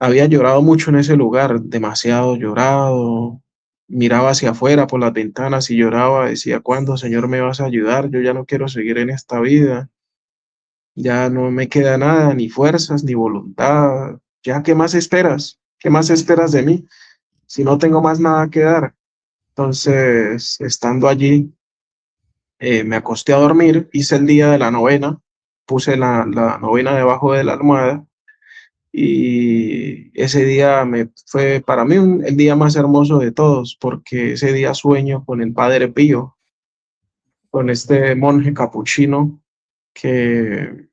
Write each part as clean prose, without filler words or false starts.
había llorado mucho en ese lugar, demasiado llorado. Miraba hacia afuera por las ventanas y lloraba, decía, ¿cuándo, Señor, me vas a ayudar? Yo ya no quiero seguir en esta vida, ya no me queda nada, ni fuerzas, ni voluntad. ¿Ya qué más esperas? ¿Qué más esperas de mí si no tengo más nada que dar? Entonces, estando allí, me acosté a dormir, hice el día de la novena, puse la novena debajo de la almohada y ese día fue para mí el día más hermoso de todos, porque ese día sueño con el Padre Pío, con este monje capuchino que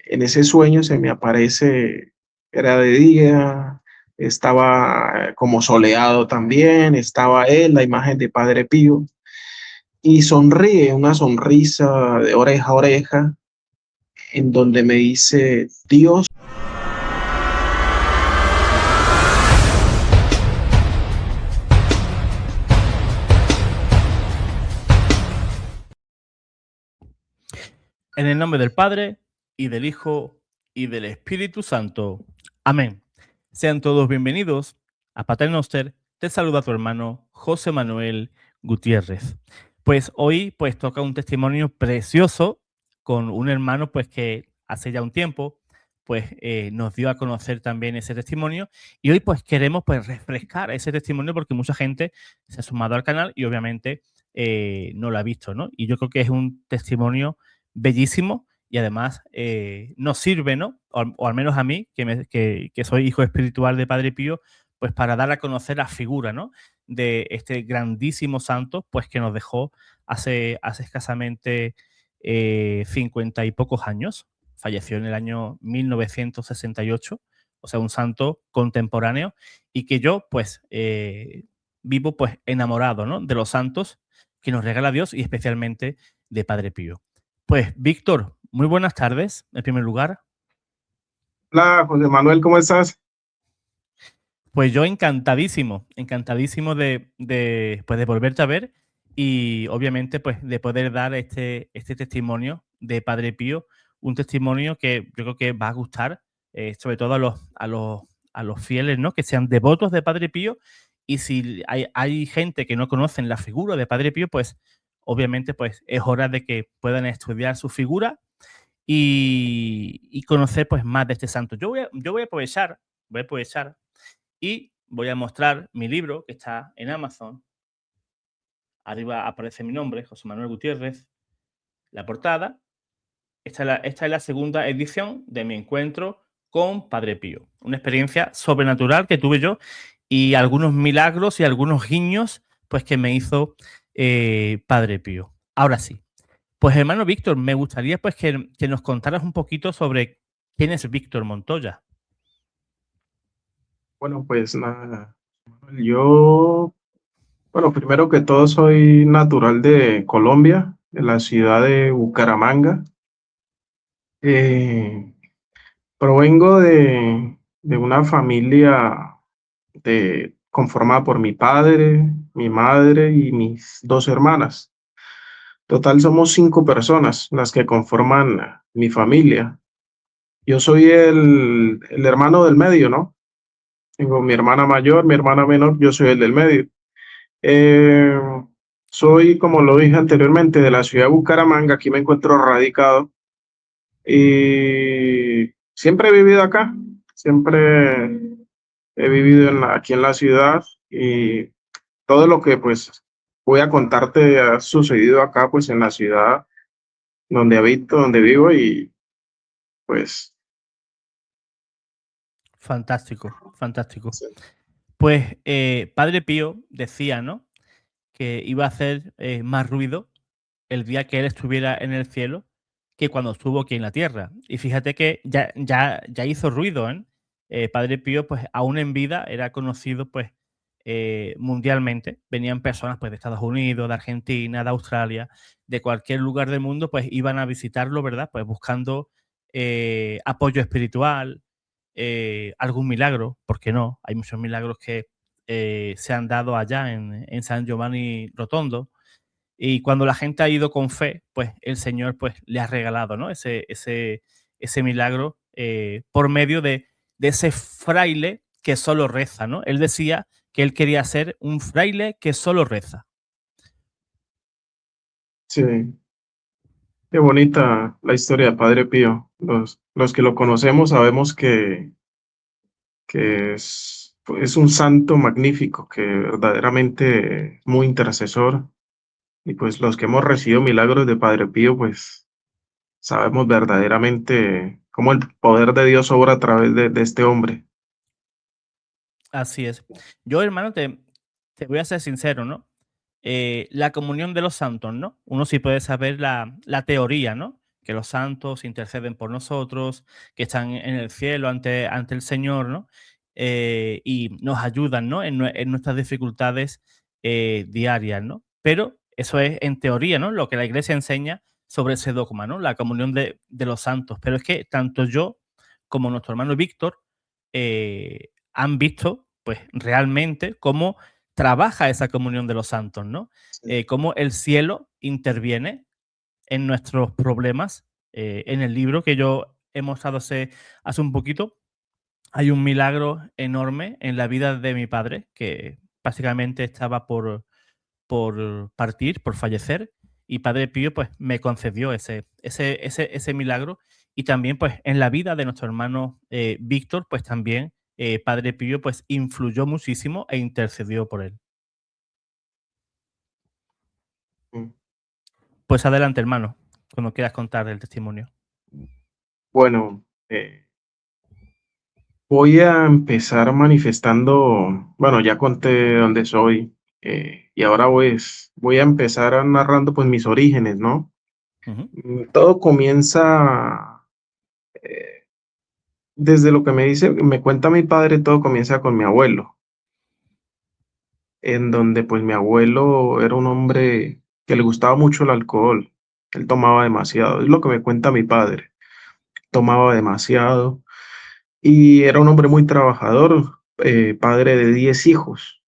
en ese sueño se me aparece, era de día, estaba como soleado también, estaba él, la imagen de Padre Pío, y sonríe, una sonrisa de oreja a oreja, en donde me dice, Dios. En el nombre del Padre, y del Hijo, y del Espíritu Santo. Amén. Sean todos bienvenidos a Pater Noster. Te saluda tu hermano José Manuel Gutiérrez. Pues hoy pues toca un testimonio precioso con un hermano pues que hace ya un tiempo pues nos dio a conocer también ese testimonio y hoy pues queremos pues refrescar ese testimonio porque mucha gente se ha sumado al canal y obviamente no lo ha visto, ¿no? Y yo creo que es un testimonio bellísimo y además nos sirve, ¿no? O al menos a mí, que soy hijo espiritual de Padre Pío, pues para dar a conocer la figura, ¿no? De este grandísimo santo, pues que nos dejó hace escasamente 50 y pocos años. Falleció en el año 1968, o sea, un santo contemporáneo y que yo, pues, vivo, pues, enamorado, ¿no? De los santos que nos regala Dios y especialmente de Padre Pío. Pues, Víctor, muy buenas tardes, en primer lugar. Hola, José Manuel, ¿cómo estás? Pues yo encantadísimo, encantadísimo pues de volverte a ver y obviamente pues de poder dar este testimonio de Padre Pío, un testimonio que yo creo que va a gustar sobre todo a los fieles, ¿no? Que sean devotos de Padre Pío y si hay gente que no conocen la figura de Padre Pío, pues obviamente pues es hora de que puedan estudiar su figura y conocer pues más de este santo. Yo voy a aprovechar y voy a mostrar mi libro que está en Amazon. Arriba aparece mi nombre, José Manuel Gutiérrez, la portada. Esta es la segunda edición de mi encuentro con Padre Pío. Una experiencia sobrenatural que tuve yo y algunos milagros y algunos guiños pues, que me hizo Padre Pío. Ahora sí. Pues hermano Víctor, me gustaría pues que nos contaras un poquito sobre quién es Víctor Montoya. Bueno, pues nada, yo, bueno, primero que todo soy natural de Colombia, de la ciudad de Bucaramanga. Eh, Provengo de una familia conformada por mi padre, mi madre y mis dos hermanas. Total somos 5 personas las que conforman mi familia. Yo soy el hermano del medio, ¿no? Tengo mi hermana mayor, mi hermana menor, yo soy el del medio. Eh, Soy, como lo dije anteriormente, de la ciudad de Bucaramanga, aquí me encuentro radicado y siempre he vivido acá, siempre he vivido aquí en la ciudad y todo lo que pues voy a contarte ha sucedido acá pues en la ciudad donde habito, donde vivo y pues Fantástico, fantástico. sí. Pues Padre Pío decía, ¿no? Que iba a hacer más ruido el día que él estuviera en el cielo que cuando estuvo aquí en la tierra. Y fíjate que ya hizo ruido, ¿eh? Padre Pío, pues aún en vida, era conocido pues mundialmente. Venían personas pues de Estados Unidos, de Argentina, de Australia, de cualquier lugar del mundo, pues iban a visitarlo, ¿verdad? Pues buscando apoyo espiritual, algún milagro, ¿por qué no? Hay muchos milagros que se han dado allá en San Giovanni Rotondo. Y cuando la gente ha ido con fe, pues el Señor pues, le ha regalado, ¿no? ese milagro por medio de ese fraile que solo reza, ¿no? Él decía que él quería ser un fraile que solo reza. Sí, qué bonita la historia de Padre Pío. Los que lo conocemos sabemos que es un santo magnífico, que verdaderamente es muy intercesor. Y pues los que hemos recibido milagros de Padre Pío, pues sabemos verdaderamente cómo el poder de Dios obra a través de este hombre. Así es. Yo, hermano, te voy a ser sincero, ¿no? La comunión de los santos, ¿no? Uno sí puede saber la teoría, ¿no? Que los santos interceden por nosotros, que están en el cielo ante el Señor, ¿no? Y nos ayudan, ¿no? En nuestras dificultades diarias, ¿no? Pero eso es en teoría, ¿no? Lo que la iglesia enseña sobre ese dogma, ¿no? La comunión de los santos. Pero es que tanto yo como nuestro hermano Víctor han visto, pues, realmente cómo trabaja esa comunión de los santos, ¿no? Sí. Cómo el cielo interviene en nuestros problemas. En el libro que yo he mostrado hace un poquito, hay un milagro enorme en la vida de mi padre, que básicamente estaba por partir, por fallecer, y Padre Pío pues me concedió ese milagro. Y también pues en la vida de nuestro hermano Víctor, pues también Padre Pío pues influyó muchísimo e intercedió por él. Mm. Pues adelante, hermano, cuando quieras contar el testimonio. Bueno, voy a empezar manifestando, bueno, ya conté dónde soy, y ahora voy a empezar narrando pues mis orígenes, ¿no? Ujú, Todo comienza, eh, desde lo que me cuenta mi padre, todo comienza con mi abuelo, en donde pues mi abuelo era un hombre que le gustaba mucho el alcohol. Él tomaba demasiado, es lo que me cuenta mi padre. Tomaba demasiado y era un hombre muy trabajador, padre de 10 hijos,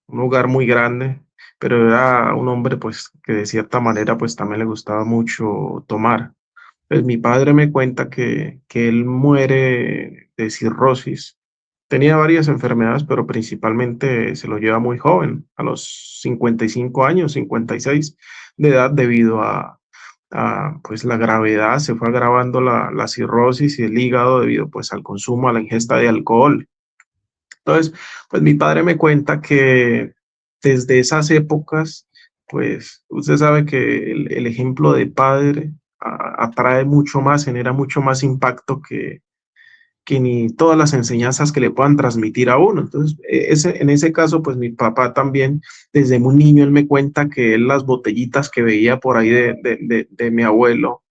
un hogar muy grande, pero era un hombre pues que de cierta manera pues también le gustaba mucho tomar. Pues mi padre me cuenta que él muere de cirrosis. Tenía varias enfermedades, pero principalmente se lo lleva muy joven, a los 55 años, 56 de edad, debido a pues la gravedad, se fue agravando la cirrosis y el hígado debido pues al consumo, a la ingesta de alcohol. Entonces, pues mi padre me cuenta que desde esas épocas, pues usted sabe que el ejemplo de padre atrae mucho más, genera mucho más impacto que ni todas las enseñanzas que le puedan transmitir a uno. Entonces, en ese caso, pues mi papá también, desde muy niño, él me cuenta que él las botellitas que veía por ahí de mi abuelo,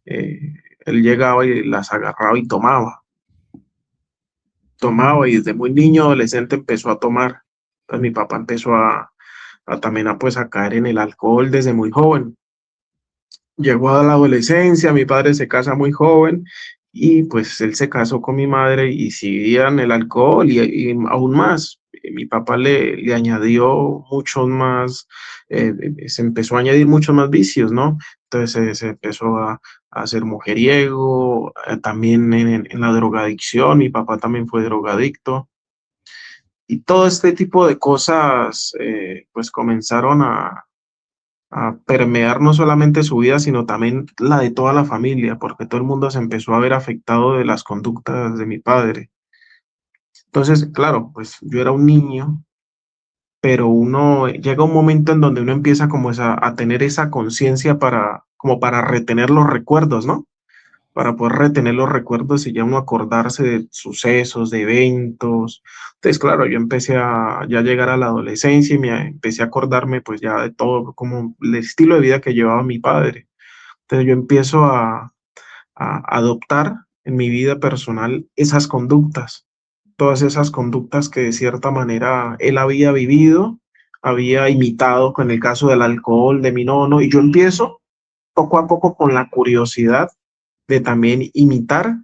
eh, él llegaba y las agarraba y tomaba y desde muy niño, adolescente, empezó a tomar. Entonces mi papá empezó también pues a caer en el alcohol desde muy joven. Llegó a la adolescencia, mi padre se casa muy joven y pues él se casó con mi madre y seguían el alcohol y aún más. Mi papá le añadió muchos más, se empezó a añadir muchos más vicios, ¿no? Entonces se empezó a ser mujeriego, también en la drogadicción, mi papá también fue drogadicto. Y todo este tipo de cosas pues comenzaron a permear no solamente su vida, sino también la de toda la familia, porque todo el mundo se empezó a ver afectado de las conductas de mi padre. Entonces, claro, pues yo era un niño, pero uno llega un momento en donde uno empieza como a tener esa conciencia como para retener los recuerdos, ¿no? Para poder retener los recuerdos y ya uno acordarse de sucesos, de eventos. Entonces, claro, yo empecé a ya llegar a la adolescencia y me empecé a acordarme pues ya de todo, como el estilo de vida que llevaba mi padre. Entonces yo empiezo a adoptar en mi vida personal esas conductas, todas esas conductas que de cierta manera él había vivido, había imitado con el caso del alcohol, de mi nono, y yo empiezo poco a poco con la curiosidad de también imitar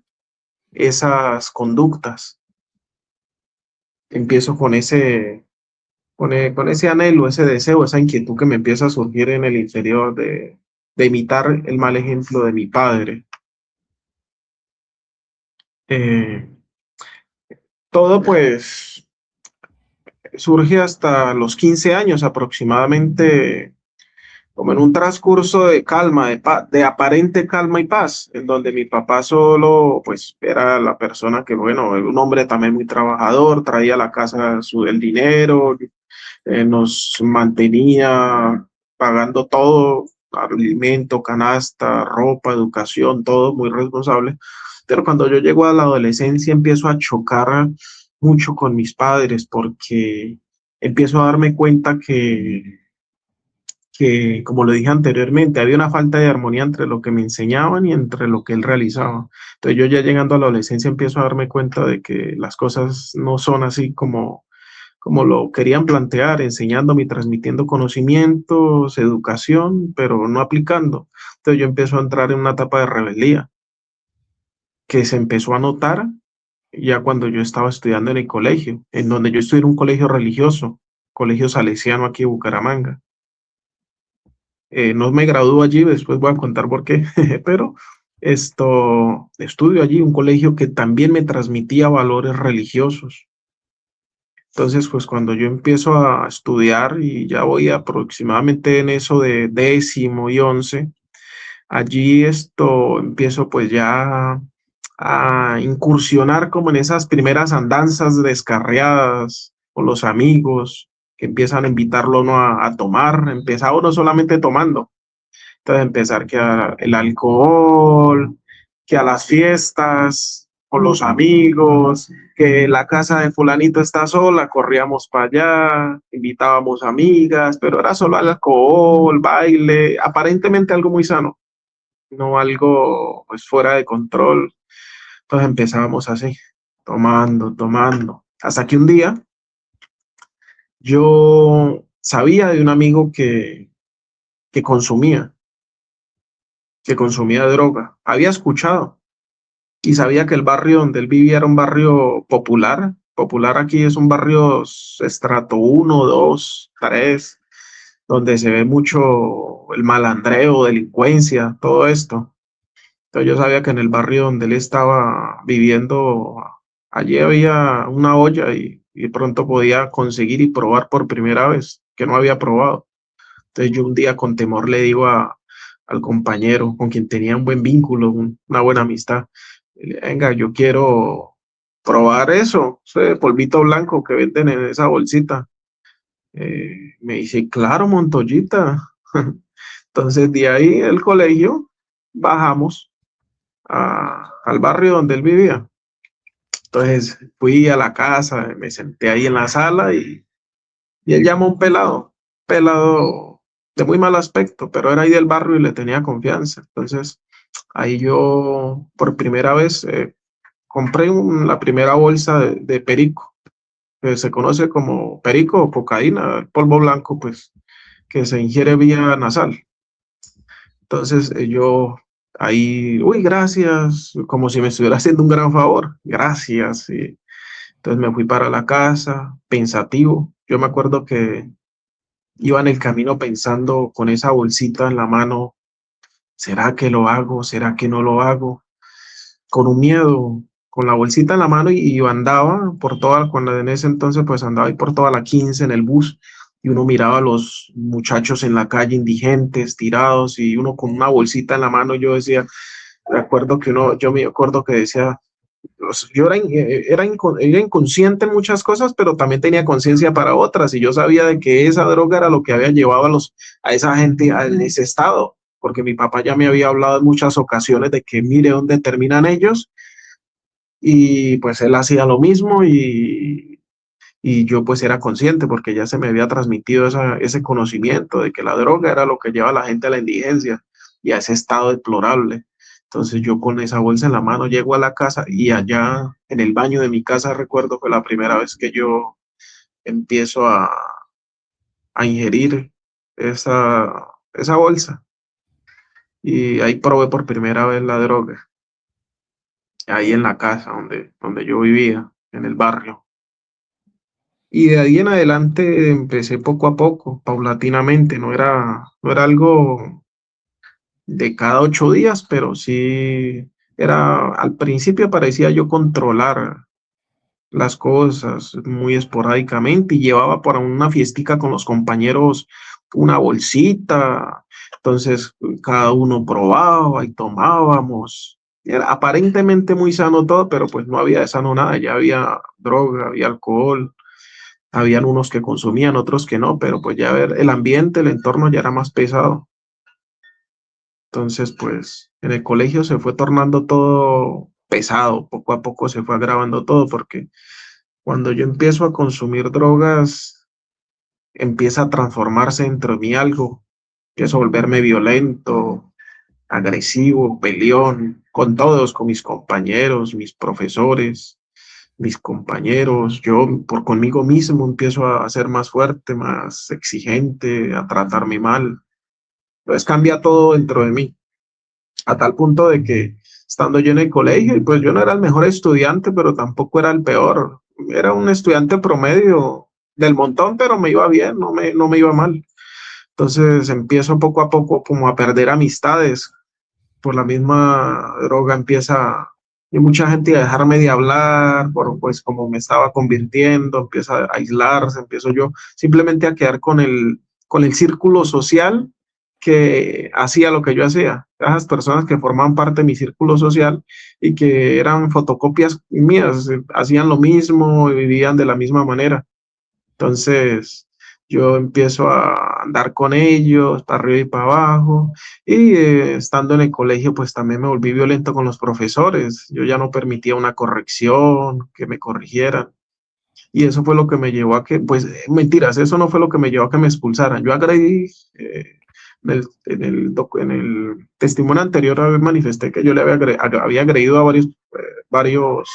esas conductas. Empiezo con ese anhelo, ese deseo, esa inquietud que me empieza a surgir en el interior de imitar el mal ejemplo de mi padre. Eh, todo pues surge hasta los 15 años aproximadamente, como en un transcurso de calma, de aparente calma y paz, en donde mi papá solo, pues, era la persona que, bueno, un hombre también muy trabajador, traía a la casa el dinero, nos mantenía pagando todo, alimento, canasta, ropa, educación, todo muy responsable. Pero cuando yo llego a la adolescencia empiezo a chocar mucho con mis padres porque empiezo a darme cuenta que, como lo dije anteriormente, había una falta de armonía entre lo que me enseñaban y entre lo que él realizaba. Entonces yo ya llegando a la adolescencia empiezo a darme cuenta de que las cosas no son así como lo querían plantear, enseñándome y transmitiendo conocimientos, educación, pero no aplicando. Entonces yo empiezo a entrar en una etapa de rebeldía que se empezó a notar ya cuando yo estaba estudiando en el colegio, en donde yo estudié en un colegio religioso, colegio salesiano aquí en Bucaramanga. No me gradúo allí, después voy a contar por qué, pero estudio allí, un colegio que también me transmitía valores religiosos. Entonces, pues cuando yo empiezo a estudiar y ya voy aproximadamente en eso de 10º y 11, allí empiezo pues ya a incursionar como en esas primeras andanzas descarriadas con los amigos que empiezan a invitarlo a uno a tomar, empezaba uno solamente tomando, entonces empezar el alcohol, que a las fiestas con los amigos, que la casa de fulanito está sola, corríamos para allá, invitábamos amigas, pero era solo alcohol, baile, aparentemente algo muy sano, no algo pues fuera de control. Entonces empezábamos así, tomando, tomando, hasta que un día yo sabía de un amigo que consumía, que consumía droga. Había escuchado y sabía que el barrio donde él vivía era un barrio popular. Popular aquí es un barrio estrato 1, 2, 3, donde se ve mucho el malandreo, delincuencia, todo esto. Entonces yo sabía que en el barrio donde él estaba viviendo, allí había una olla y pronto podía conseguir y probar por primera vez, que no había probado. Entonces yo un día con temor le digo al compañero con quien tenía un buen vínculo, una buena amistad, venga, yo quiero probar eso, ese polvito blanco que venden en esa bolsita. Me dice, claro, Montoyita. Entonces de ahí del colegio bajamos al barrio donde él vivía. Entonces fui a la casa, me senté ahí en la sala y él llamó a un pelado de muy mal aspecto, pero era ahí del barrio y le tenía confianza. Entonces, ahí yo por primera vez compré la primera bolsa de perico, que se conoce como perico o cocaína, el polvo blanco, pues, que se ingiere vía nasal. Entonces, yo ahí, uy, gracias, como si me estuviera haciendo un gran favor, gracias. Y entonces me fui para la casa, pensativo. Yo me acuerdo que iba en el camino pensando con esa bolsita en la mano, ¿será que lo hago? ¿Será que no lo hago? Con un miedo, con la bolsita en la mano y andaba por cuando en ese entonces pues andaba ahí por toda la 15 en el bus y uno miraba a los muchachos en la calle indigentes, tirados y uno con una bolsita en la mano, yo decía, yo me acuerdo que decía, yo era inconsciente en muchas cosas, pero también tenía conciencia para otras y yo sabía de que esa droga era lo que había llevado a esa gente a ese estado, porque mi papá ya me había hablado en muchas ocasiones de que mire dónde terminan ellos y pues él hacía lo mismo y yo pues era consciente porque ya se me había transmitido ese conocimiento de que la droga era lo que lleva a la gente a la indigencia y a ese estado deplorable. Entonces yo con esa bolsa en la mano llego a la casa y allá en el baño de mi casa recuerdo fue la primera vez que yo empiezo a ingerir esa bolsa y ahí probé por primera vez la droga, ahí en la casa donde yo vivía, en el barrio. Y de ahí en adelante empecé poco a poco, paulatinamente, no era algo de cada 8 días, pero sí al principio parecía yo controlar, las cosas muy esporádicamente y llevaba para una fiestica con los compañeros una bolsita, entonces cada uno probaba y tomábamos. Era aparentemente muy sano todo, pero pues no había de sano nada, ya había droga, había alcohol, habían unos que consumían, otros que no, pero pues ya ver el ambiente, el entorno ya era más pesado. Entonces, pues en el colegio se fue tornando todo pesado, poco a poco se fue agravando todo, porque cuando yo empiezo a consumir drogas, empieza a transformarse dentro de mí algo, empiezo a volverme violento, agresivo, peleón, con todos, con mis compañeros, mis profesores, mis compañeros, yo por conmigo mismo empiezo a ser más fuerte, más exigente, a tratarme mal. Entonces cambia todo dentro de mí, a tal punto de que estando yo en el colegio, y pues yo no era el mejor estudiante, pero tampoco era el peor. Era un estudiante promedio del montón, pero me iba bien, no me iba mal. Entonces empiezo poco a poco como a perder amistades. Por la misma droga empieza y mucha gente a dejarme de hablar, por pues como me estaba convirtiendo, empieza a aislarse, empiezo yo simplemente a quedar con el círculo social que hacía lo que yo hacía. Esas personas que formaban parte de mi círculo social y que eran fotocopias mías, hacían lo mismo y vivían de la misma manera. Entonces yo empiezo a andar con ellos, para arriba y para abajo, y estando en el colegio, pues también me volví violento con los profesores. Yo ya no permitía una corrección, que me corrigieran. Y eso fue lo que me llevó a que, pues mentiras, eso no fue lo que me llevó a que me expulsaran. Yo agredí, en el testimonio anterior manifesté que yo le había agredido a varios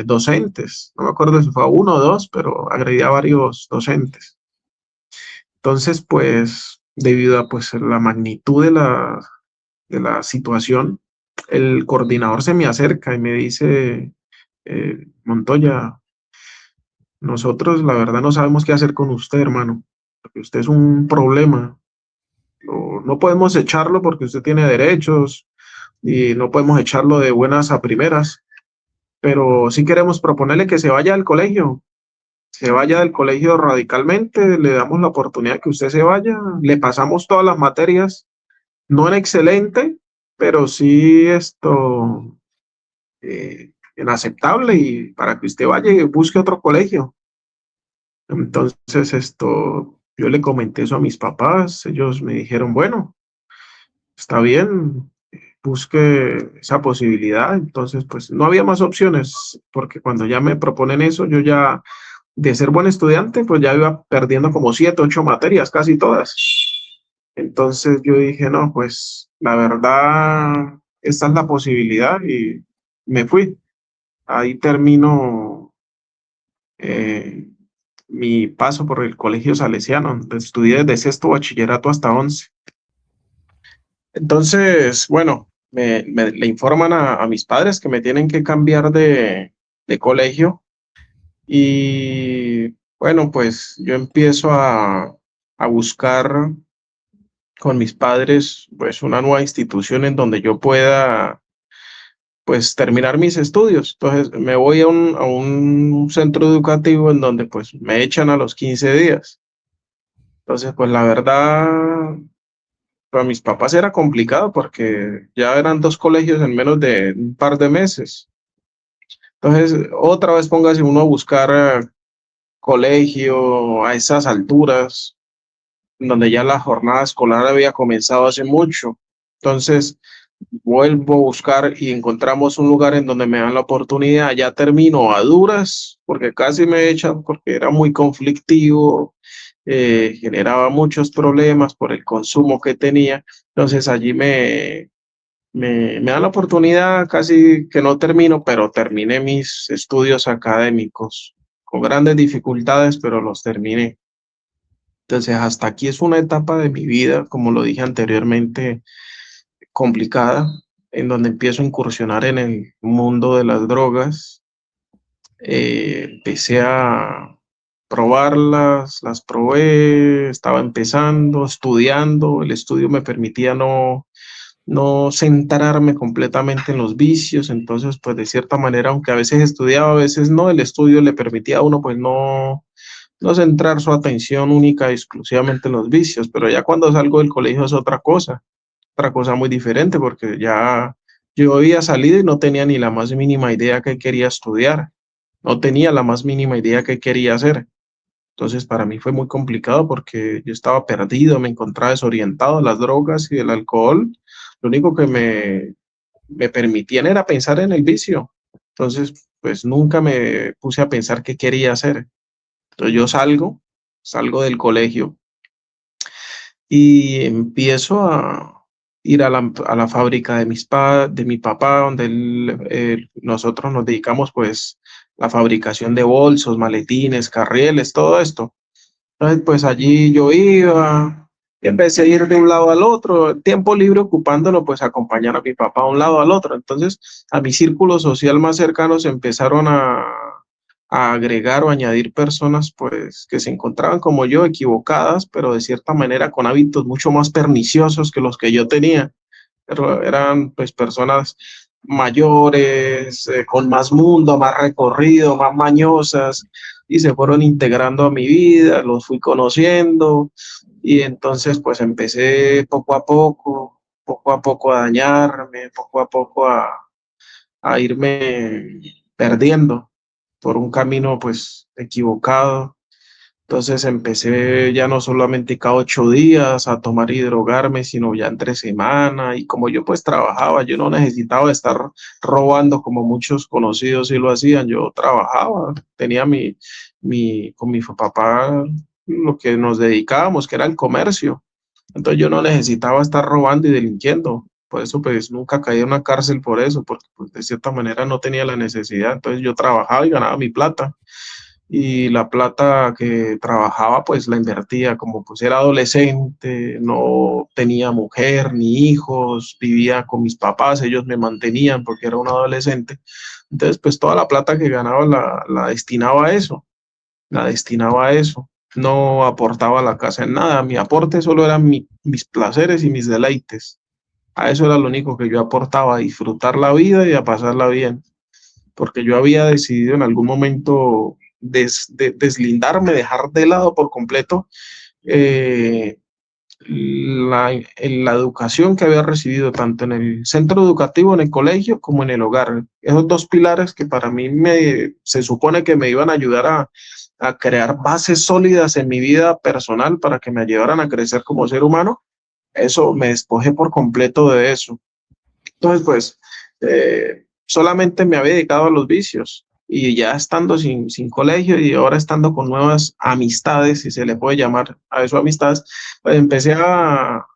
docentes. No me acuerdo si fue a uno o dos, pero agredí a varios docentes. Entonces, pues, debido a pues, la magnitud de la situación, el coordinador se me acerca y me dice, Montoya, nosotros la verdad no sabemos qué hacer con usted, hermano, porque usted es un problema. No podemos echarlo porque usted tiene derechos y no podemos echarlo de buenas a primeras, pero sí queremos proponerle que se vaya al colegio, se vaya del colegio radicalmente, le damos la oportunidad que usted se vaya, le pasamos todas las materias, no en excelente, pero sí en aceptable y para que usted vaya y busque otro colegio. Entonces yo le comenté eso a mis papás, ellos me dijeron, bueno, está bien, busque esa posibilidad. Entonces, pues no había más opciones, porque cuando ya me proponen eso, yo ya de ser buen estudiante, pues ya iba perdiendo como 7, 8 materias, casi todas. Entonces yo dije, no, pues la verdad, esta es la posibilidad y me fui. Ahí termino eh, mi paso por el Colegio Salesiano, donde estudié desde sexto bachillerato hasta 11. Entonces, bueno, le informan a mis padres que me tienen que cambiar de colegio y bueno, pues yo empiezo a buscar con mis padres pues una nueva institución en donde yo pueda pues terminar mis estudios. Entonces me voy a un centro educativo en donde pues me echan a los 15 días. Entonces pues la verdad para mis papás era complicado porque ya eran dos colegios en menos de un par de meses. Entonces otra vez póngase uno a buscar colegio a esas alturas donde ya la jornada escolar había comenzado hace mucho. Entonces, vuelvo a buscar y encontramos un lugar en donde me dan la oportunidad. Ya termino a duras, porque casi me echan, porque era muy conflictivo, generaba muchos problemas por el consumo que tenía. Entonces, allí me dan la oportunidad, casi que no termino, pero terminé mis estudios académicos con grandes dificultades, pero los terminé. Entonces, hasta aquí es una etapa de mi vida, como lo dije anteriormente, complicada, en donde empiezo a incursionar en el mundo de las drogas. Empecé a probarlas, las probé, estaba empezando, estudiando, el estudio me permitía no centrarme completamente en los vicios. Entonces, pues de cierta manera, aunque a veces estudiaba, a veces no, el estudio le permitía a uno pues no centrar su atención única y exclusivamente en los vicios, pero ya cuando salgo del colegio es otra cosa muy diferente, porque ya yo había salido y no tenía ni la más mínima idea que quería estudiar, no tenía la más mínima idea que quería hacer. Entonces para mí fue muy complicado porque yo estaba perdido, me encontraba desorientado. Las drogas y el alcohol, lo único que me permitían era pensar en el vicio. Entonces, pues nunca me puse a pensar qué quería hacer. Entonces yo salgo del colegio y empiezo a ir a la fábrica de mi papá, donde nosotros nos dedicamos pues a la fabricación de bolsos, maletines, carrieles, todo esto. Entonces, pues allí yo iba, y empecé a ir de un lado al otro, tiempo libre ocupándolo, pues acompañar a mi papá de un lado al otro. Entonces, a mi círculo social más cercano se empezaron a agregar o añadir personas, pues, que se encontraban como yo, equivocadas, pero de cierta manera con hábitos mucho más perniciosos que los que yo tenía. Pero eran, pues, personas mayores, con más mundo, más recorrido, más mañosas, y se fueron integrando a mi vida, los fui conociendo, y entonces pues empecé poco a poco a dañarme, poco a poco a irme perdiendo por un camino pues equivocado. Entonces empecé ya no solamente cada 8 días a tomar y drogarme, sino ya entre semana. Y como yo pues trabajaba, yo no necesitaba estar robando como muchos conocidos sí lo hacían. Yo trabajaba, tenía con mi papá lo que nos dedicábamos, que era el comercio. Entonces yo no necesitaba estar robando y delinquiendo. Por eso pues nunca caí en una cárcel por eso, porque pues, de cierta manera no tenía la necesidad. Entonces yo trabajaba y ganaba mi plata, y la plata que trabajaba pues la invertía. Como pues era adolescente, no tenía mujer ni hijos, vivía con mis papás, ellos me mantenían porque era un adolescente. Entonces pues toda la plata que ganaba la destinaba a eso, la destinaba a eso. No aportaba a la casa en nada, mi aporte solo eran mis placeres y mis deleites. A eso era lo único que yo aportaba, a disfrutar la vida y a pasarla bien, porque yo había decidido en algún momento deslindarme, dejar de lado por completo eh, la educación que había recibido tanto en el centro educativo, en el colegio, como en el hogar. Esos dos pilares que para mí se supone que me iban a ayudar a crear bases sólidas en mi vida personal para que me ayudaran a crecer como ser humano, eso me despojé por completo de eso. Entonces, pues, solamente me había dedicado a los vicios, y ya estando sin colegio y ahora estando con nuevas amistades, si se le puede llamar a eso amistades, pues empecé a,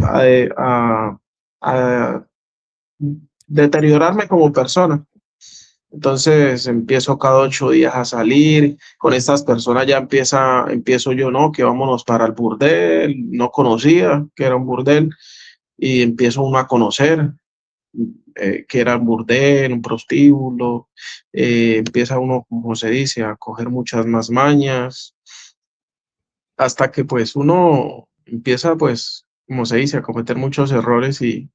a- a deteriorarme como persona. Entonces empiezo cada 8 días a salir con estas personas, ya empiezo yo, ¿no? Que vámonos para el burdel, no conocía que era un burdel, y empiezo uno a conocer que era un burdel, un prostíbulo. Empieza uno, como se dice, a coger muchas más mañas, hasta que pues uno empieza, pues, como se dice, a cometer muchos errores, y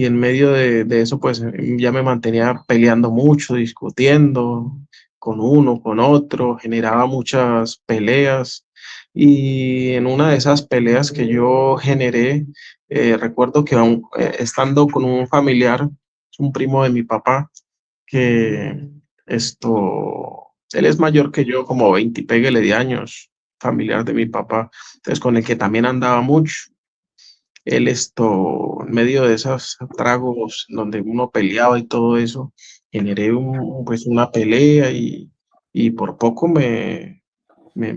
en medio de eso pues ya me mantenía peleando mucho, discutiendo con uno, con otro, generaba muchas peleas. Y en una de esas peleas que yo generé, recuerdo que estando con un familiar, un primo de mi papá, que él es mayor que yo, como 20 y péguele de años, familiar de mi papá, entonces con el que también andaba mucho. Él en medio de esos tragos donde uno peleaba y todo eso, generé pues una pelea, y por poco me, me,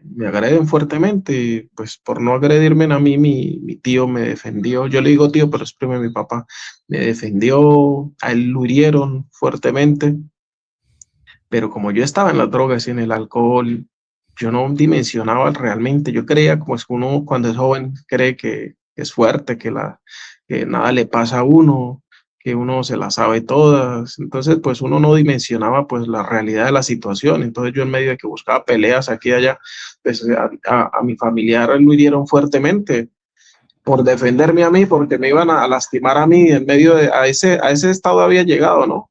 me agreden fuertemente. Pues por no agredirme a mí, mi tío me defendió. Yo le digo tío, pero es primo de mi papá. Me defendió, a él lo hirieron fuertemente, pero como yo estaba en las drogas y en el alcohol, yo no dimensionaba realmente. Yo creía, como es que uno cuando es joven cree que es fuerte, que nada le pasa a uno, que uno se las sabe todas. Entonces, pues uno no dimensionaba pues la realidad de la situación. Entonces yo, en medio de que buscaba peleas aquí y allá, pues a mi familiar lo hirieron fuertemente. por defenderme a mí, porque me iban a lastimar a mí en medio de, a ese estado había llegado, ¿no?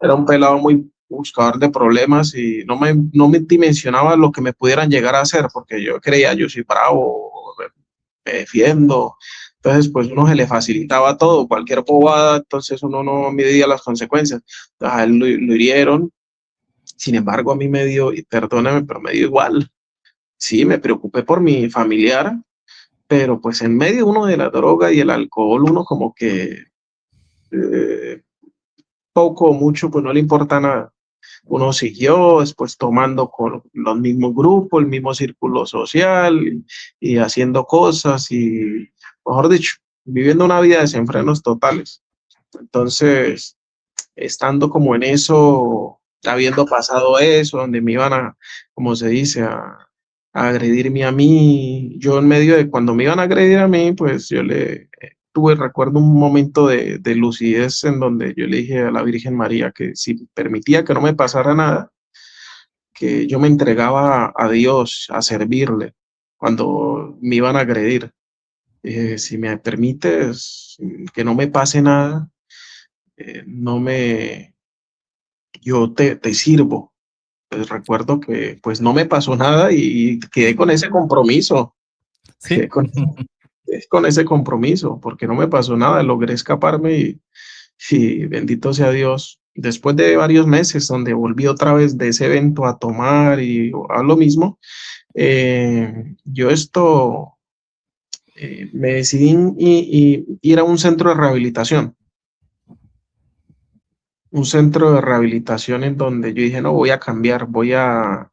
Era un pelado muy buscador de problemas y no me dimensionaba lo que me pudieran llegar a hacer, porque yo creía, yo soy bravo, me defiendo. Entonces, pues uno se le facilitaba todo, cualquier bobada, entonces uno no medía las consecuencias. A él lo hirieron, sin embargo, a mí me dio, y perdóname, pero me dio igual. Sí, me preocupé por mi familiar, pero pues en medio uno de la droga y el alcohol, uno como que eh, poco o mucho, pues no le importa nada. Uno siguió después tomando con los mismos grupos, el mismo círculo social y haciendo cosas y, mejor dicho, viviendo una vida de desenfrenos totales. Entonces, estando como en eso, habiendo pasado eso, donde me iban a, como se dice, a agredirme a mí, yo en medio de cuando me iban a agredir a mí, pues yo le tuve, recuerdo un momento de lucidez en donde yo le dije a la Virgen María que si permitía que no me pasara nada, que yo me entregaba a Dios a servirle cuando me iban a agredir. Si me permites que no me pase nada, no me, yo te sirvo. Pues recuerdo que pues no me pasó nada y quedé con ese compromiso, quedé Sí. con ese compromiso, porque no me pasó nada, logré escaparme y bendito sea Dios. Después de varios meses donde volví otra vez de ese evento a tomar y a lo mismo, yo me decidí ir a un centro de rehabilitación en donde yo dije, no, voy a cambiar, voy a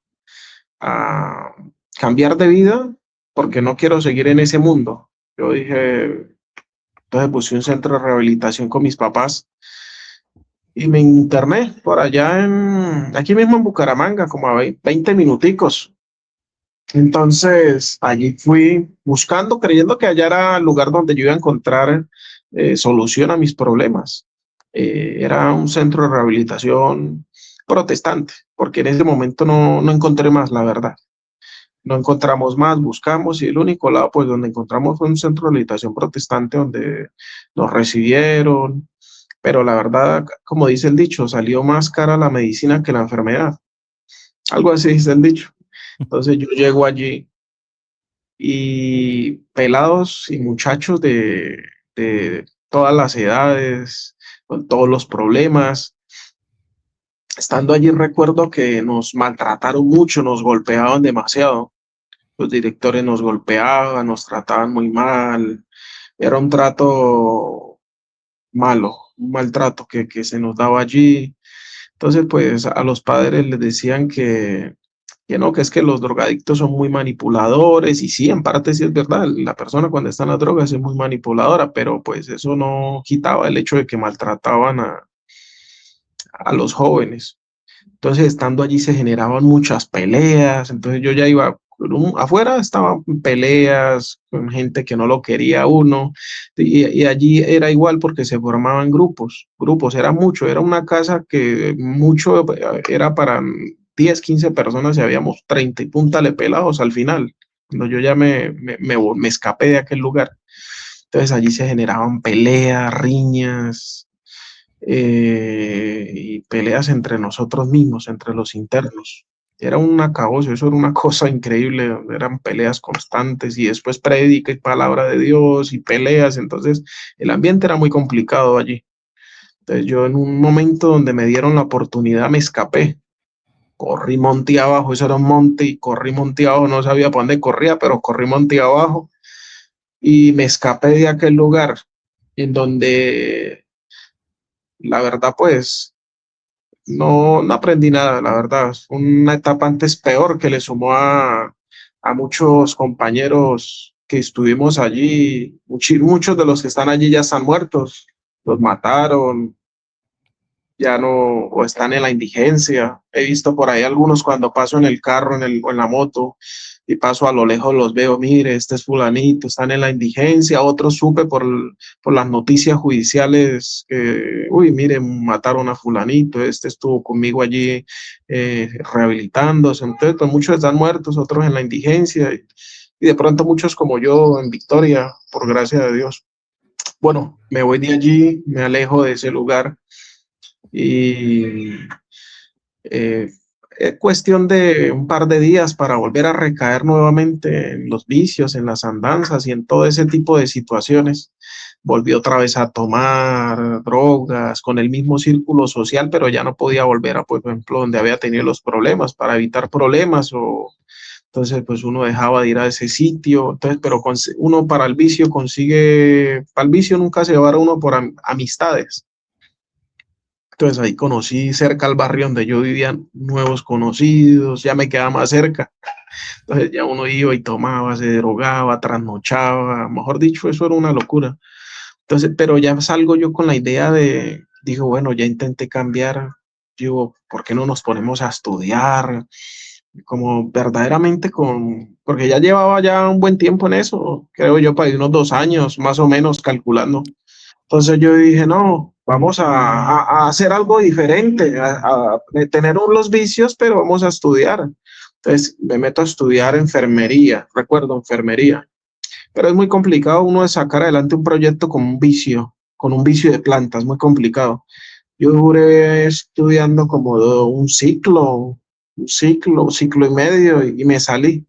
cambiar de vida porque no quiero seguir en ese mundo. Yo dije, entonces busqué un centro de rehabilitación con mis papás y me interné por allá aquí mismo en Bucaramanga, como a 20 minuticos. Entonces allí fui buscando, creyendo que allá era el lugar donde yo iba a encontrar solución a mis problemas. Era un centro de rehabilitación protestante, porque en ese momento no encontré más, la verdad. No encontramos más, buscamos y el único lado pues donde encontramos fue un centro de rehabilitación protestante donde nos recibieron, pero la verdad, como dice el dicho, salió más cara la medicina que la enfermedad. Algo así dice el dicho. Entonces yo llego allí y pelados y muchachos de todas las edades, con todos los problemas. Estando allí recuerdo que nos maltrataron mucho, nos golpeaban demasiado. Los directores nos golpeaban, nos trataban muy mal. Era un trato malo, un maltrato que se nos daba allí. Entonces, pues a los padres les decían que no, que es que los drogadictos son muy manipuladores y sí, en parte sí es verdad, la persona cuando está en las drogas es muy manipuladora, pero pues eso no quitaba el hecho de que maltrataban a los jóvenes. Entonces, estando allí se generaban muchas peleas, entonces yo ya iba afuera, estaban peleas con gente que no lo quería a uno, y allí era igual porque se formaban grupos, era mucho, era una casa que mucho era para 10 15 personas y habíamos 30 y puntale pelados al final, cuando yo ya me escapé de aquel lugar. Entonces allí se generaban peleas, riñas, y peleas entre nosotros mismos, entre los internos. Era un acabose, eso era una cosa increíble, donde eran peleas constantes y después prédica y palabra de Dios y peleas, entonces el ambiente era muy complicado allí. Entonces yo en un momento donde me dieron la oportunidad me escapé, corrí monte abajo, eso era un monte y corrí monte abajo, no sabía para dónde corría, pero corrí monte abajo y me escapé de aquel lugar en donde la verdad pues no aprendí nada, la verdad. Fue una etapa antes peor que le sumó a muchos compañeros que estuvimos allí. Muchos de los que están allí ya están muertos, los mataron, ya no, o están en la indigencia. He visto por ahí algunos cuando paso en el carro, o en la moto, y paso a lo lejos, los veo, mire, este es fulanito, están en la indigencia. Otros supe por las noticias judiciales que, uy, mire, mataron a fulanito, este estuvo conmigo allí rehabilitándose. Entonces, pues, muchos están muertos, otros en la indigencia. y de pronto muchos como yo en Victoria, por gracia de Dios. Bueno, me voy de allí, me alejo de ese lugar y eh, es cuestión de un par de días para volver a recaer nuevamente en los vicios, en las andanzas y en todo ese tipo de situaciones. Volví otra vez a tomar drogas con el mismo círculo social, pero ya no podía volver a, por ejemplo, donde había tenido los problemas para evitar problemas o entonces pues uno dejaba de ir a ese sitio, entonces pero uno para el vicio consigue, para el vicio nunca se va a uno por amistades. Entonces ahí conocí cerca al barrio donde yo vivía nuevos conocidos, ya me quedaba más cerca. Entonces ya uno iba y tomaba, se drogaba, trasnochaba, mejor dicho, eso era una locura. Entonces, pero ya salgo yo con la idea de, digo, bueno, ya intenté cambiar, digo, ¿por qué no nos ponemos a estudiar? Como verdaderamente porque ya llevaba ya un buen tiempo en eso, creo yo, para unos 2 años, más o menos, calculando. Entonces yo dije, no, vamos a hacer algo diferente, a tener los vicios, pero vamos a estudiar. Entonces me meto a estudiar enfermería, recuerdo, enfermería. Pero es muy complicado uno de sacar adelante un proyecto con un vicio de plantas, muy complicado. Yo duré estudiando como un ciclo y medio y me salí,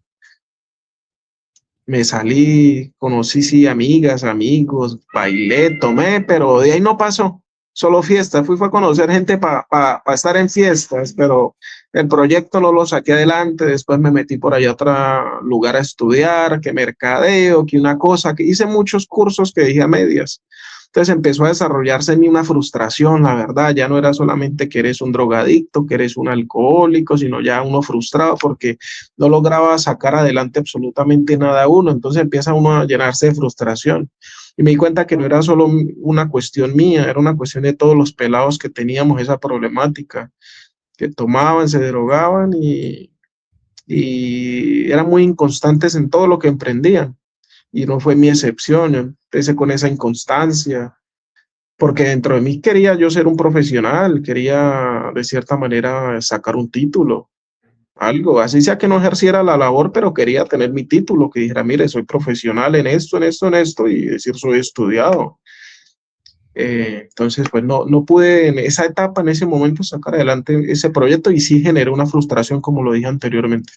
conocí sí amigas, amigos, bailé, tomé, pero de ahí no pasó, solo fiesta, fue a conocer gente para estar en fiestas, pero el proyecto no lo saqué adelante, después me metí por allá a otro lugar a estudiar, que mercadeo, que una cosa, que hice muchos cursos que dije a medias. Entonces empezó a desarrollarse en mí una frustración, la verdad, ya no era solamente que eres un drogadicto, que eres un alcohólico, sino ya uno frustrado porque no lograba sacar adelante absolutamente nada uno, entonces empieza uno a llenarse de frustración. Y me di cuenta que no era solo una cuestión mía, era una cuestión de todos los pelados que teníamos esa problemática, que tomaban, se drogaban y eran muy inconstantes en todo lo que emprendían. Y no fue mi excepción, yo empecé con esa inconstancia, porque dentro de mí quería yo ser un profesional, quería de cierta manera sacar un título, algo, así sea que no ejerciera la labor, pero quería tener mi título, que dijera, mire, soy profesional en esto, en esto, en esto, y decir, soy estudiado. Entonces, pues no pude en esa etapa, en ese momento, sacar adelante ese proyecto y sí generó una frustración, como lo dije anteriormente.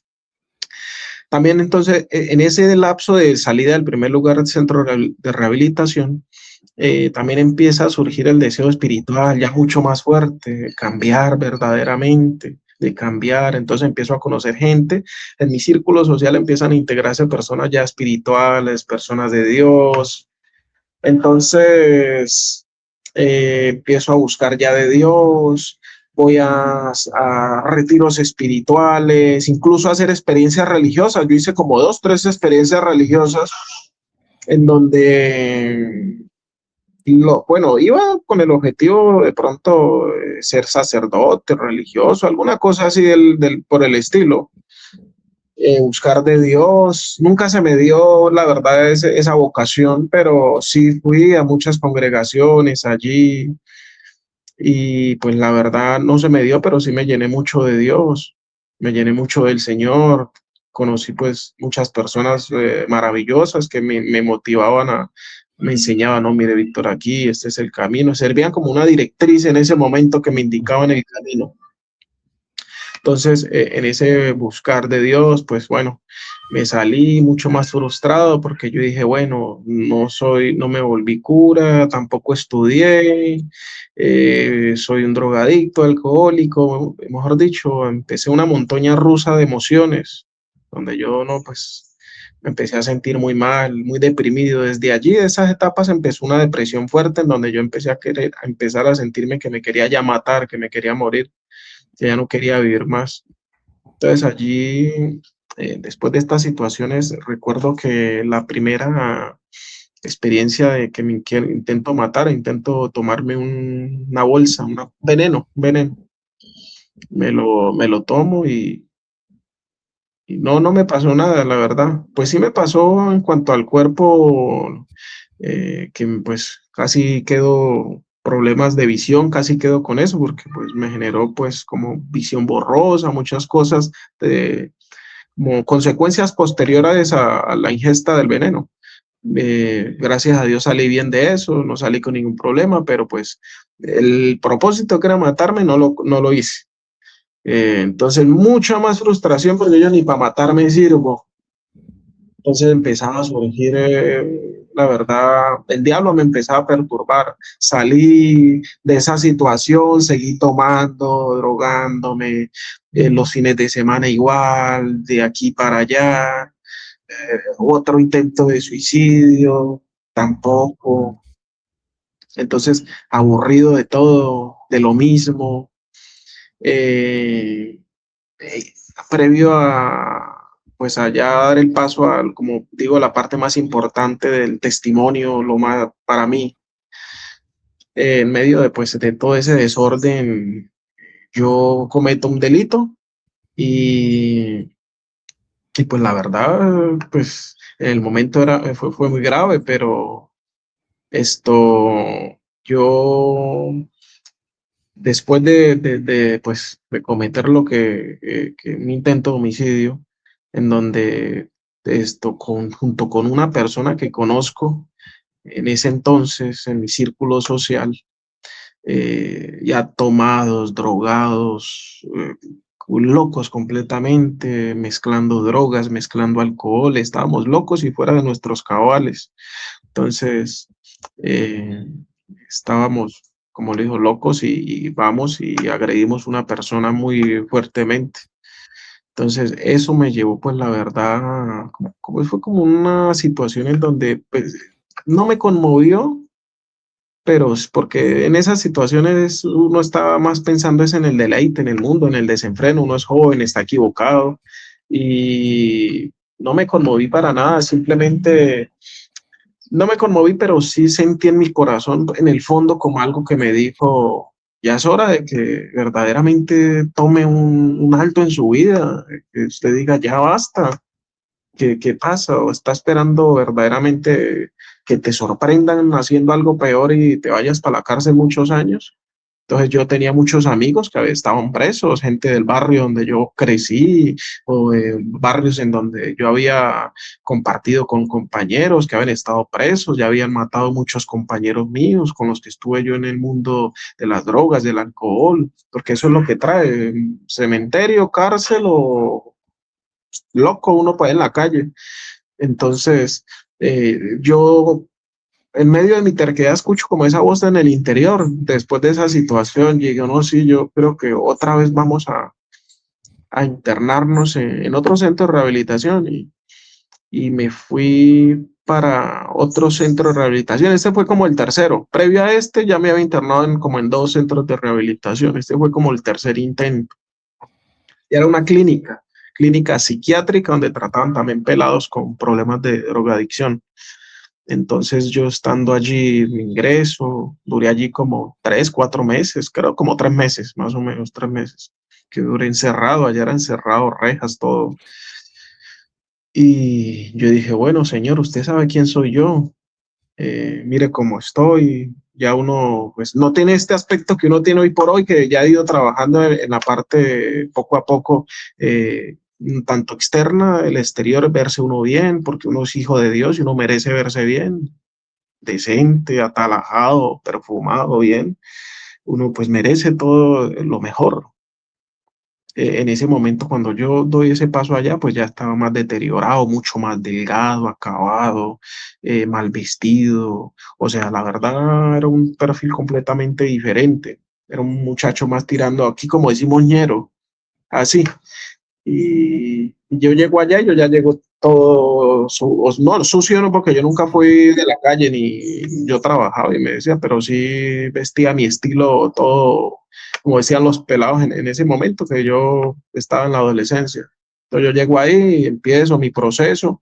También entonces, en ese lapso de salida del primer lugar del centro de rehabilitación, también empieza a surgir el deseo espiritual ya mucho más fuerte, cambiar verdaderamente, de cambiar. Entonces empiezo a conocer gente. En mi círculo social empiezan a integrarse personas ya espirituales, personas de Dios. Entonces empiezo a buscar ya de Dios, voy a retiros espirituales, incluso a hacer experiencias religiosas. Yo hice como 2, 3 experiencias religiosas en donde bueno, iba con el objetivo de pronto ser sacerdote, religioso, alguna cosa así por el estilo, buscar de Dios. Nunca se me dio, la verdad, esa vocación, pero sí fui a muchas congregaciones allí y pues la verdad no se me dio, pero sí me llené mucho de Dios, me llené mucho del Señor. Conocí pues muchas personas maravillosas que me motivaban me enseñaban, no, mire, Víctor, aquí, este es el camino. Servían como una directriz en ese momento que me indicaban el camino. Entonces, en ese buscar de Dios, pues bueno, me salí mucho más frustrado porque yo dije, bueno, no me volví cura, tampoco estudié, soy un drogadicto, alcohólico, mejor dicho, empecé una montaña rusa de emociones, donde yo no, pues me empecé a sentir muy mal, muy deprimido. Desde allí, de esas etapas, empezó una depresión fuerte en donde yo empecé a empezar a sentirme que me quería ya matar, que me quería morir, que ya no quería vivir más. Entonces allí, después de estas situaciones, recuerdo que la primera experiencia de que intento matar, intento tomarme una bolsa, un veneno, me lo tomo y no me pasó nada, la verdad. Pues sí me pasó en cuanto al cuerpo, que pues casi quedo problemas de visión, casi quedo con eso, porque pues me generó pues como visión borrosa, muchas cosas de como consecuencias posteriores a la ingesta del veneno. Gracias a Dios salí bien de eso, no salí con ningún problema, pero pues el propósito que era matarme no lo hice. Entonces, mucha más frustración porque yo ni para matarme sirvo. Entonces empezaba a surgir, la verdad, el diablo me empezaba a perturbar. Salí de esa situación, seguí tomando, drogándome, los fines de semana igual, de aquí para allá, otro intento de suicidio, tampoco. Entonces, aburrido de todo, de lo mismo. Eh, eh, Previo a, pues allá dar el paso a, como digo, la parte más importante del testimonio, lo más para mí, en medio de, pues, de todo ese desorden, yo cometo un delito y, y pues la verdad, pues en el momento fue muy grave, pero esto, yo después pues, de cometer que un intento de homicidio, en donde junto con una persona que conozco en ese entonces en mi círculo social, ya tomados, drogados, locos completamente, mezclando drogas, mezclando alcohol, estábamos locos y fuera de nuestros cabales. Entonces, eh, estábamos, como le digo, locos y vamos y agredimos a una persona muy fuertemente. Entonces, eso me llevó, pues, la verdad, fue como una situación en donde, pues, no me conmovió, pero es porque en esas situaciones uno está más pensando es en el deleite, en el mundo, en el desenfreno, uno es joven, está equivocado y no me conmoví para nada, simplemente no me conmoví, pero sí sentí en mi corazón, en el fondo, como algo que me dijo, ya es hora de que verdaderamente tome un alto en su vida, que usted diga, ya basta, ¿qué pasa? ¿O está esperando verdaderamente que te sorprendan haciendo algo peor y te vayas para la cárcel muchos años? Entonces yo tenía muchos amigos que estaban presos, gente del barrio donde yo crecí o barrios en donde yo había compartido con compañeros que habían estado presos, ya habían matado muchos compañeros míos con los que estuve yo en el mundo de las drogas, del alcohol, porque eso es lo que trae, cementerio, cárcel o loco uno para en la calle. Entonces, yo en medio de mi terquedad escucho como esa voz en el interior, después de esa situación, llegué, no, sí, yo creo que otra vez vamos a internarnos en otro centro de rehabilitación y me fui para otro centro de rehabilitación. Este fue como el tercero. Previo a este ya me había internado como en dos centros de rehabilitación. Este fue como el tercer intento. Y era una clínica psiquiátrica donde trataban también pelados con problemas de drogadicción. Entonces yo estando allí, mi ingreso, duré allí como 3, 4 meses, creo como 3 meses, más o menos 3 meses, que duré encerrado, allá era encerrado, rejas, todo. Y yo dije, bueno, señor, usted sabe quién soy yo, mire cómo estoy, ya uno pues no tiene este aspecto que uno tiene hoy por hoy, que ya ha ido trabajando en la parte poco a poco, tanto externa, el exterior, verse uno bien, porque uno es hijo de Dios y uno merece verse bien, decente, atalajado, perfumado, bien, uno pues merece todo lo mejor. En ese momento, cuando yo doy ese paso allá, pues ya estaba más deteriorado, mucho más delgado, acabado, mal vestido. O sea, la verdad era un perfil completamente diferente. Era un muchacho más tirando aquí, como decimos, ñero, así. Y yo llego allá y yo ya llego todo, no, sucio no, porque yo nunca fui de la calle ni yo trabajaba y me decía, pero sí vestía mi estilo todo, como decían los pelados en ese momento que yo estaba en la adolescencia. Entonces yo llego ahí y empiezo mi proceso.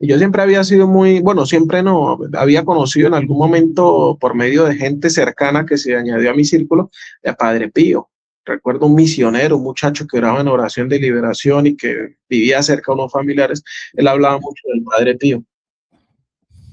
Y yo siempre había sido muy, bueno, siempre no, había conocido en algún momento por medio de gente cercana que se añadió a mi círculo, de Padre Pío. Recuerdo un misionero, un muchacho que oraba en oración de liberación y que vivía cerca de unos familiares. Él hablaba mucho del Padre Pío.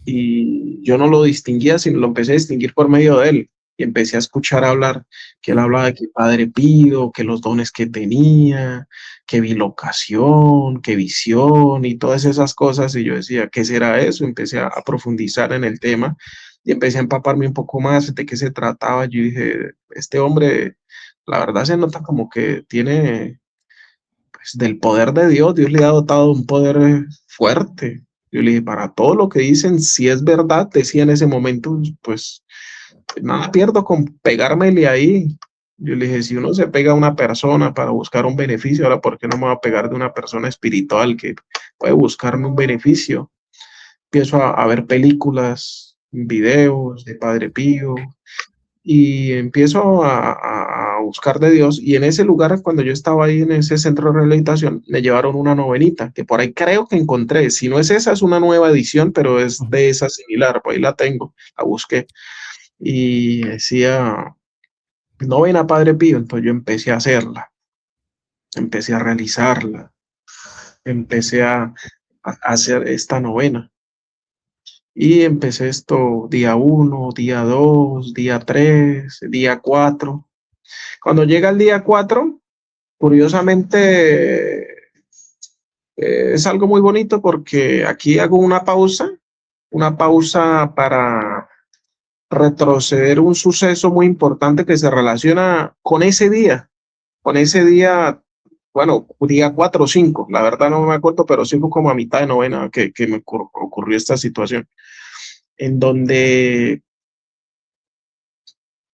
Y yo no lo distinguía, sino lo empecé a distinguir por medio de él. y empecé a escuchar hablar, que él hablaba de que Padre Pío, que los dones que tenía, que bilocación, que visión y todas esas cosas, y yo decía, ¿qué será eso? Empecé a profundizar en el tema y empecé a empaparme un poco más de qué se trataba. Yo dije, este hombre, la verdad se nota como que tiene, pues, del poder de Dios, Dios le ha dotado un poder fuerte. Yo le dije, para todo lo que dicen, si es verdad, decía en ese momento, pues nada pierdo con pegármele ahí. Yo le dije, si uno se pega a una persona para buscar un beneficio, ahora ¿por qué no me voy a pegar de una persona espiritual que puede buscarme un beneficio? Empiezo a ver películas, videos de Padre Pío y empiezo a buscar de Dios. Y en ese lugar, cuando yo estaba ahí en ese centro de rehabilitación, me llevaron una novenita, que por ahí creo que encontré. Si no es esa, es una nueva edición, pero es de esa similar. Por ahí la tengo, la busqué. Y decía, novena Padre Pío. Entonces yo empecé a hacerla, empecé a realizarla, empecé a hacer esta novena. Y empecé esto día 1, día 2, día 3, día 4. Cuando llega el día 4, curiosamente, es algo muy bonito porque aquí hago una pausa para retroceder un suceso muy importante que se relaciona con ese día, bueno, día 4 o 5, la verdad no me acuerdo, pero sí fue como a mitad de novena que me ocurrió esta situación, en donde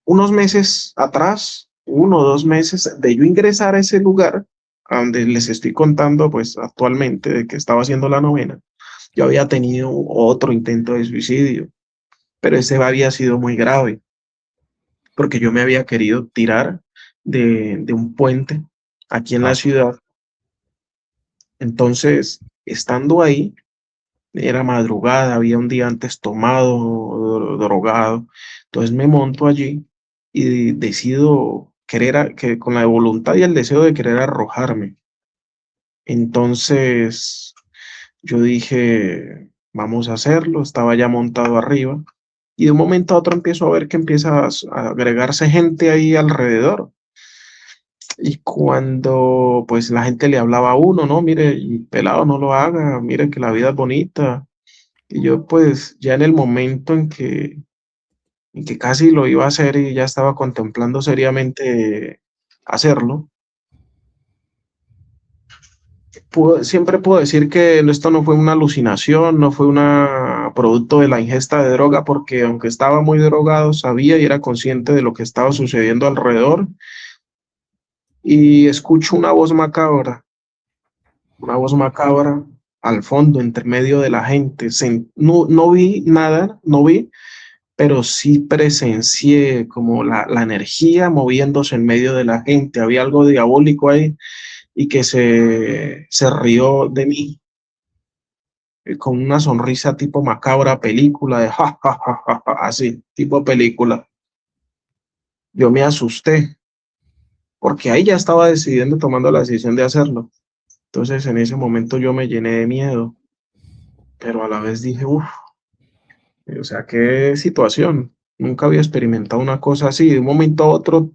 unos meses atrás, 1 o 2 meses de yo ingresar a ese lugar, a donde les estoy contando, pues actualmente, de que estaba haciendo la novena, yo había tenido otro intento de suicidio, pero ese había sido muy grave, porque yo me había querido tirar de un puente aquí en la Ah, ciudad. Entonces, estando ahí, era madrugada, había un día antes tomado, drogado. Entonces me monto allí y decido que con la voluntad y el deseo de querer arrojarme. Entonces yo dije, vamos a hacerlo, estaba ya montado arriba y de un momento a otro empiezo a ver que empieza a agregarse gente ahí alrededor. Y cuando pues la gente le hablaba a uno, no, mire, pelado, no lo haga, mire que la vida es bonita. Y yo pues ya en el momento en que casi lo iba a hacer y ya estaba contemplando seriamente hacerlo, siempre puedo decir que esto no fue una alucinación, no fue una producto de la ingesta de droga, porque aunque estaba muy drogado, sabía y era consciente de lo que estaba sucediendo alrededor y escucho una voz macabra al fondo, entre medio de la gente. No, no vi nada, no vi, pero sí presencié como la energía moviéndose en medio de la gente. Había algo diabólico ahí y que se rió de mí con una sonrisa tipo macabra película de ja, ja, ja, ja, ja, así, tipo película. Yo me asusté porque ahí ya estaba decidiendo, tomando la decisión de hacerlo. Entonces en ese momento yo me llené de miedo, pero a la vez dije, uff, o sea, qué situación. Nunca había experimentado una cosa así. De un momento a otro,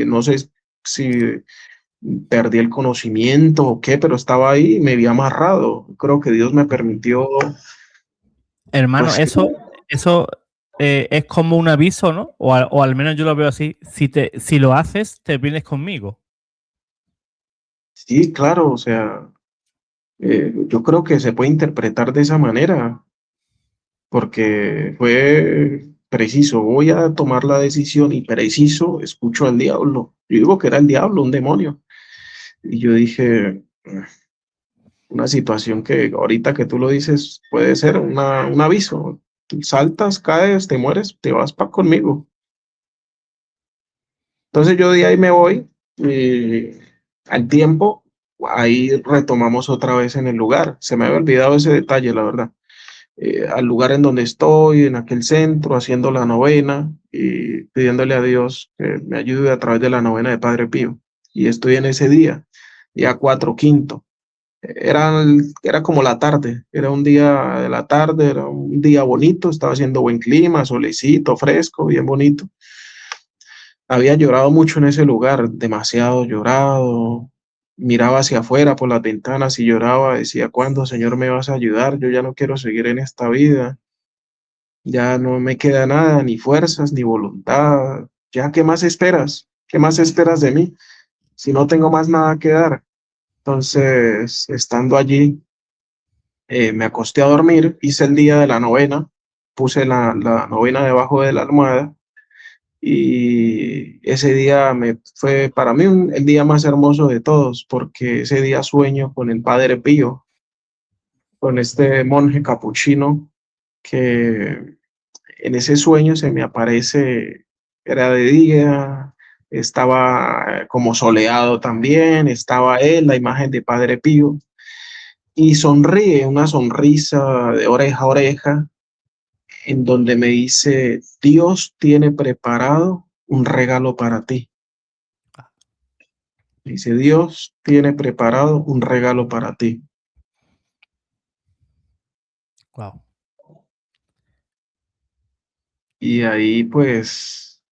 no sé si perdí el conocimiento o qué, pero estaba ahí y me vi amarrado. Creo que Dios me permitió, hermano, pues eso es como un aviso, ¿no? O al menos yo lo veo así. Si lo haces, te vienes conmigo. sí, claro, o sea, yo creo que se puede interpretar de esa manera, porque fue preciso, voy a tomar la decisión y preciso, escucho al diablo. Yo digo que era el diablo, un demonio. Y yo dije, una situación que ahorita que tú lo dices puede ser un aviso. Tú saltas, caes, te mueres, te vas para conmigo. Entonces yo de ahí me voy y al tiempo, ahí retomamos otra vez en el lugar. Se me había olvidado ese detalle, la verdad. Al lugar en donde estoy, en aquel centro, haciendo la novena y pidiéndole a Dios que me ayude a través de la novena de Padre Pío. Y estoy en ese día 4, quinto. Era como la tarde, era un día de la tarde, era un día bonito, estaba haciendo buen clima, solecito, fresco, bien bonito. Había llorado mucho en ese lugar, demasiado llorado. Miraba hacia afuera por las ventanas y lloraba, decía, ¿cuándo, Señor, me vas a ayudar? Yo ya no quiero seguir en esta vida. Ya no me queda nada, ni fuerzas, ni voluntad. ¿Ya qué más esperas? ¿Qué más esperas de mí? Si no tengo más nada que dar. Entonces, estando allí, me acosté a dormir, hice el día de la novena, puse la novena debajo de la almohada y ese día fue para mí el día más hermoso de todos, porque ese día sueño con el Padre Pío, con este monje capuchino que en ese sueño se me aparece, era de día, estaba como soleado también, estaba él, la imagen de Padre Pío, y sonríe, una sonrisa de oreja a oreja, en donde me dice, Dios tiene preparado un regalo para ti. Dice, Dios tiene preparado un regalo para ti. Wow. Y ahí pues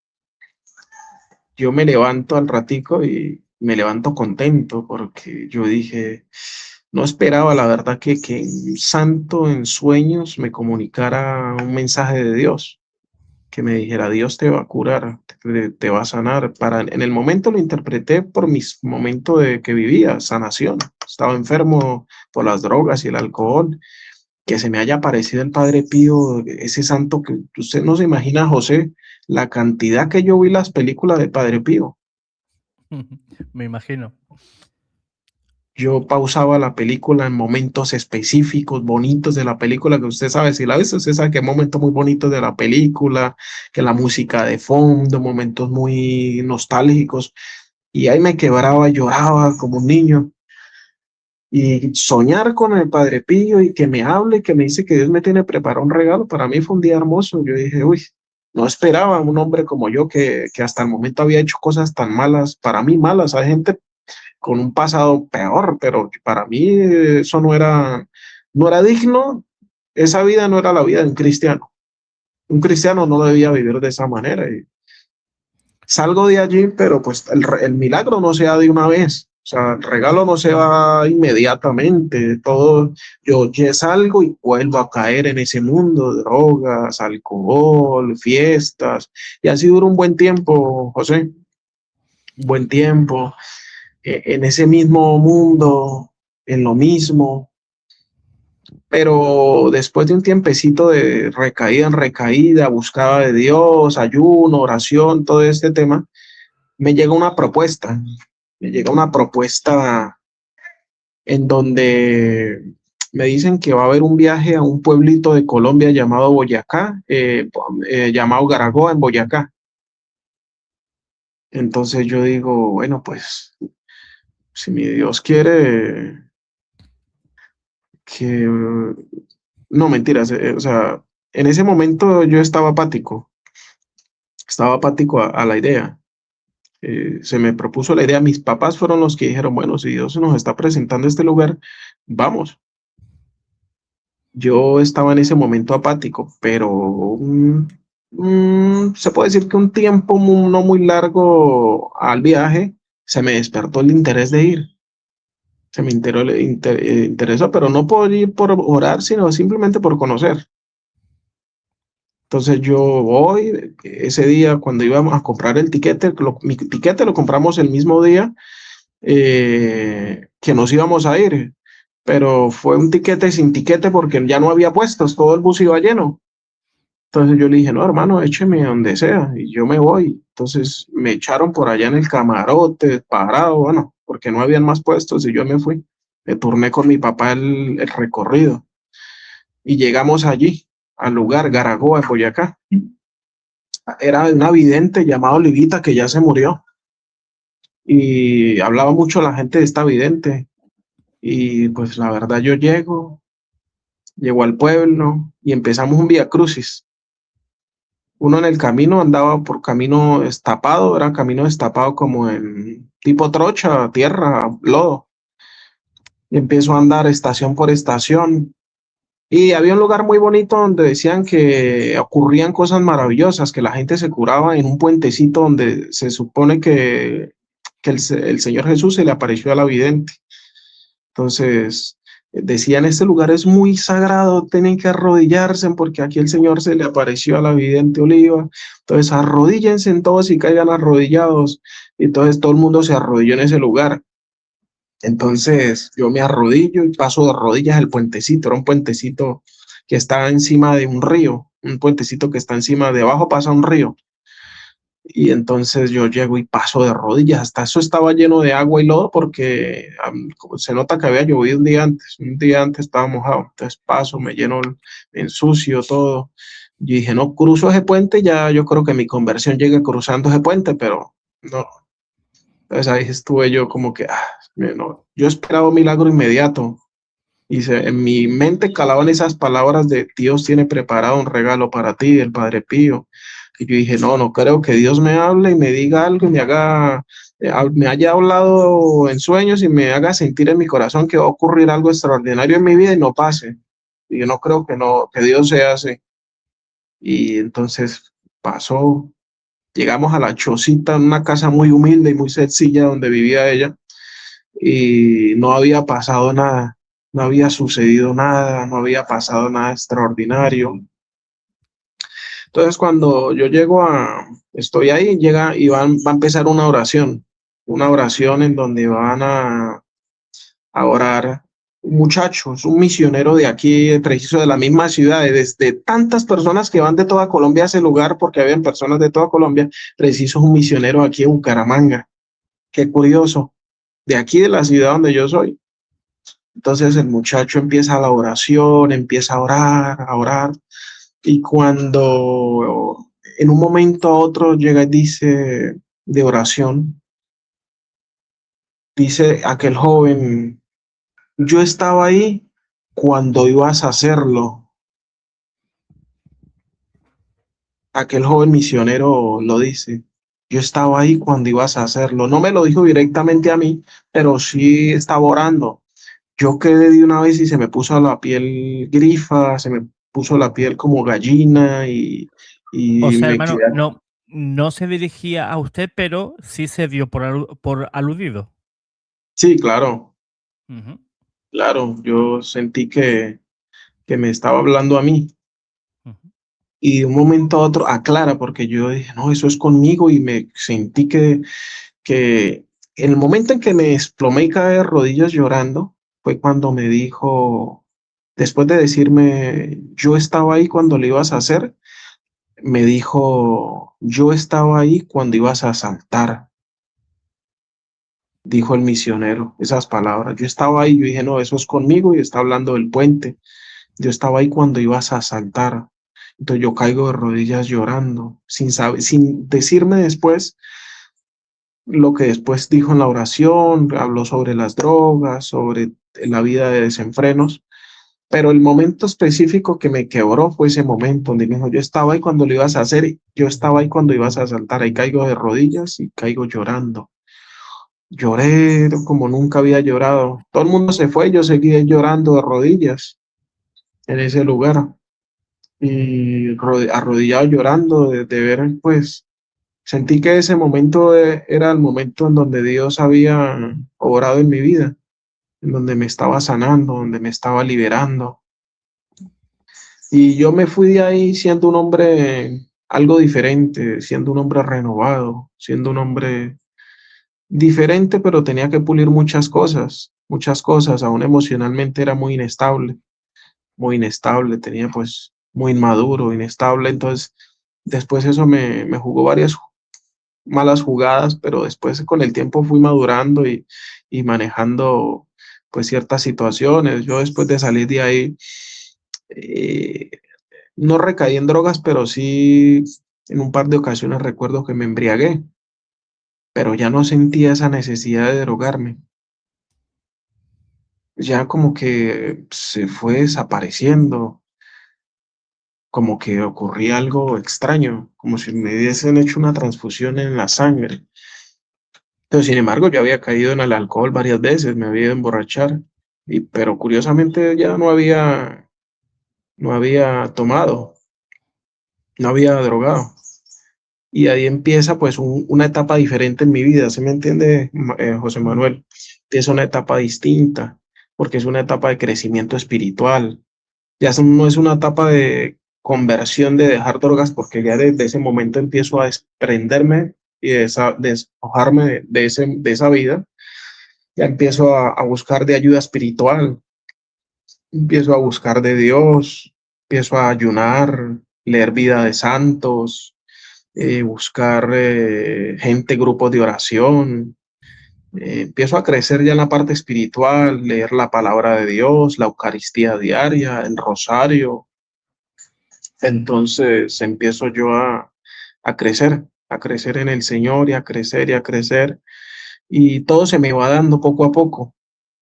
yo me levanto al ratico y me levanto contento porque yo dije, no esperaba la verdad que un santo en sueños me comunicara un mensaje de Dios, que me dijera, Dios te va a curar, te va a sanar. En el momento lo interpreté por mis momentos de que vivía, sanación. Estaba enfermo por las drogas y el alcohol. Que se me haya aparecido el Padre Pío, ese santo que usted no se imagina, José, la cantidad que yo vi las películas de Padre Pío. Me imagino. Yo pausaba la película en momentos específicos, bonitos de la película, que usted sabe, si la viste, usted sabe que momentos muy bonitos de la película, que la música de fondo, momentos muy nostálgicos, y ahí me quebraba, lloraba como un niño. Y soñar con el Padre Pío y que me hable, que me dice que Dios me tiene preparado un regalo, para mí fue un día hermoso. Yo dije, uy, no esperaba un hombre como yo que hasta el momento había hecho cosas tan malas, para mí malas. Hay gente con un pasado peor, pero para mí eso no era digno, esa vida no era la vida de un cristiano. Un cristiano no debía vivir de esa manera. Y salgo de allí, pero pues el milagro no se da de una vez. O sea, el regalo no se va inmediatamente. Todo, yo ya salgo y vuelvo a caer en ese mundo, drogas, alcohol, fiestas. Y así dura un buen tiempo, José, un buen tiempo. En ese mismo mundo, en lo mismo, pero después de un tiempecito de recaída en recaída, buscaba de Dios, ayuno, oración, todo este tema, me llega una propuesta, me llega una propuesta en donde me dicen que va a haber un viaje a un pueblito de Colombia llamado Boyacá, llamado Garagoa en Boyacá. Entonces yo digo, bueno, pues si mi Dios quiere que no, mentiras, o sea, en ese momento yo estaba apático a la idea. Se me propuso la idea, mis papás fueron los que dijeron, bueno, si Dios nos está presentando este lugar, vamos. Yo estaba en ese momento apático, pero se puede decir que un tiempo no muy largo al viaje, se me despertó el interés de ir. Se me interesó, pero no por ir por orar, sino simplemente por conocer. Entonces yo voy, ese día cuando íbamos a comprar el tiquete, mi tiquete lo compramos el mismo día que nos íbamos a ir, pero fue un tiquete sin tiquete porque ya no había puestos, todo el bus iba lleno. Entonces yo le dije, no, hermano, écheme donde sea y yo me voy. Entonces me echaron por allá en el camarote, parado, bueno, porque no habían más puestos y yo me fui. Me turné con mi papá el recorrido y llegamos allí, al lugar, Garagoa, en Boyacá. Era de una vidente llamada Olivita que ya se murió y hablaba mucho la gente de esta vidente y pues la verdad yo llego al pueblo y empezamos un vía crucis. Uno en el camino andaba por camino destapado, era camino destapado como en tipo trocha, tierra, lodo. Y empiezo a andar estación por estación Y había un lugar muy bonito donde decían que ocurrían cosas maravillosas, que la gente se curaba en un puentecito donde se supone que el Señor Jesús se le apareció a la vidente. Entonces, decían, este lugar es muy sagrado, tienen que arrodillarse porque aquí el Señor se le apareció a la vidente Oliva. Entonces, arrodíllense todos y caigan arrodillados. Y entonces todo el mundo se arrodilló en ese lugar. Entonces yo me arrodillo y paso de rodillas el puentecito. Era un puentecito que está encima de un río, un puentecito que está encima, debajo pasa un río. Y entonces yo llego y paso de rodillas. Hasta eso estaba lleno de agua y lodo porque como se nota que había llovido un día antes estaba mojado. Entonces paso, me lleno, me ensucio todo. Yo dije, no, cruzo ese puente, ya yo creo que mi conversión llegue cruzando ese puente, pero no. Entonces ahí estuve yo como que, no, yo esperaba un milagro inmediato y en mi mente calaban esas palabras de Dios tiene preparado un regalo para ti, el Padre Pío. Y yo dije, no, no creo que Dios me hable y me diga algo y me haga, me haya hablado en sueños y me haga sentir en mi corazón que va a ocurrir algo extraordinario en mi vida y no pase. Y yo no creo que no, que Dios se hace. Y entonces pasó, llegamos a la chocita, una casa muy humilde y muy sencilla donde vivía ella y no había pasado nada, no había sucedido nada, no había pasado nada extraordinario. Entonces cuando yo estoy ahí, llega y va a empezar una oración en donde van a orar un muchacho, es un misionero de aquí, preciso de la misma ciudad, desde tantas personas que van de toda Colombia a ese lugar, porque habían personas de toda Colombia, preciso es un misionero aquí en Bucaramanga. Qué curioso, de aquí de la ciudad donde yo soy. Entonces el muchacho empieza la oración, empieza a orar, y cuando en un momento a otro llega y dice de oración, dice aquel joven, yo estaba ahí cuando ibas a hacerlo. Aquel joven misionero lo dice, yo estaba ahí cuando ibas a hacerlo. No me lo dijo directamente a mí, pero sí estaba orando. Yo quedé de una vez y se me puso la piel grifa, se me puso la piel como gallina O y sea, me hermano, quedé. no se dirigía a usted, pero sí se dio por aludido. Sí, claro, Ujú, claro, yo sentí que me estaba hablando a mí ujú. y de un momento a otro aclara, porque yo dije, no, eso es conmigo y me sentí que en el momento en que me desplomé y caí de rodillas llorando, fue cuando me dijo, después de decirme, yo estaba ahí cuando lo ibas a hacer, me dijo, yo estaba ahí cuando ibas a saltar, dijo el misionero, esas palabras. Yo estaba ahí, yo dije, no, eso es conmigo y está hablando del puente. Yo estaba ahí cuando ibas a saltar. Entonces yo caigo de rodillas llorando, sin saber, sin decirme después lo que después dijo en la oración, habló sobre las drogas, sobre la vida de desenfrenos, pero el momento específico que me quebró fue ese momento donde me dijo, yo estaba ahí cuando lo ibas a hacer, yo estaba ahí cuando ibas a saltar, ahí caigo de rodillas y caigo llorando. Lloré como nunca había llorado. Todo el mundo se fue, yo seguí llorando de rodillas en ese lugar y arrodillado llorando de ver, pues sentí que ese momento era el momento en donde Dios había obrado en mi vida, en donde me estaba sanando, donde me estaba liberando. Y yo me fui de ahí siendo un hombre algo diferente, siendo un hombre renovado, siendo un hombre diferente, pero tenía que pulir muchas cosas, aún emocionalmente era muy inestable, tenía pues muy inmaduro, inestable, entonces después eso me jugó varias malas jugadas, pero después con el tiempo fui madurando y manejando pues ciertas situaciones. Yo después de salir de ahí, eh, no recaí en drogas, pero sí en un par de ocasiones recuerdo que me embriagué, pero ya no sentía esa necesidad de drogarme. Ya como que se fue desapareciendo, como que ocurría algo extraño, como si me hubiesen hecho una transfusión en la sangre. Pero sin embargo, yo había caído en el alcohol varias veces, me había ido a emborrachar, pero curiosamente ya no había, no había tomado, no había drogado. Y ahí empieza pues una etapa diferente en mi vida, ¿se me entiende, José Manuel? Es una etapa distinta, porque es una etapa de crecimiento espiritual. No es una etapa de conversión de dejar drogas, porque ya desde ese momento empiezo a desprenderme y despojarme de esa vida. Ya empiezo a buscar de ayuda espiritual, empiezo a buscar de Dios, empiezo a ayunar, leer vida de santos, buscar gente, grupos de oración. Empiezo a crecer ya en la parte espiritual, leer la palabra de Dios, la Eucaristía diaria, el rosario. Entonces empiezo yo a crecer en el Señor y a crecer y a crecer. Y todo se me va dando poco a poco.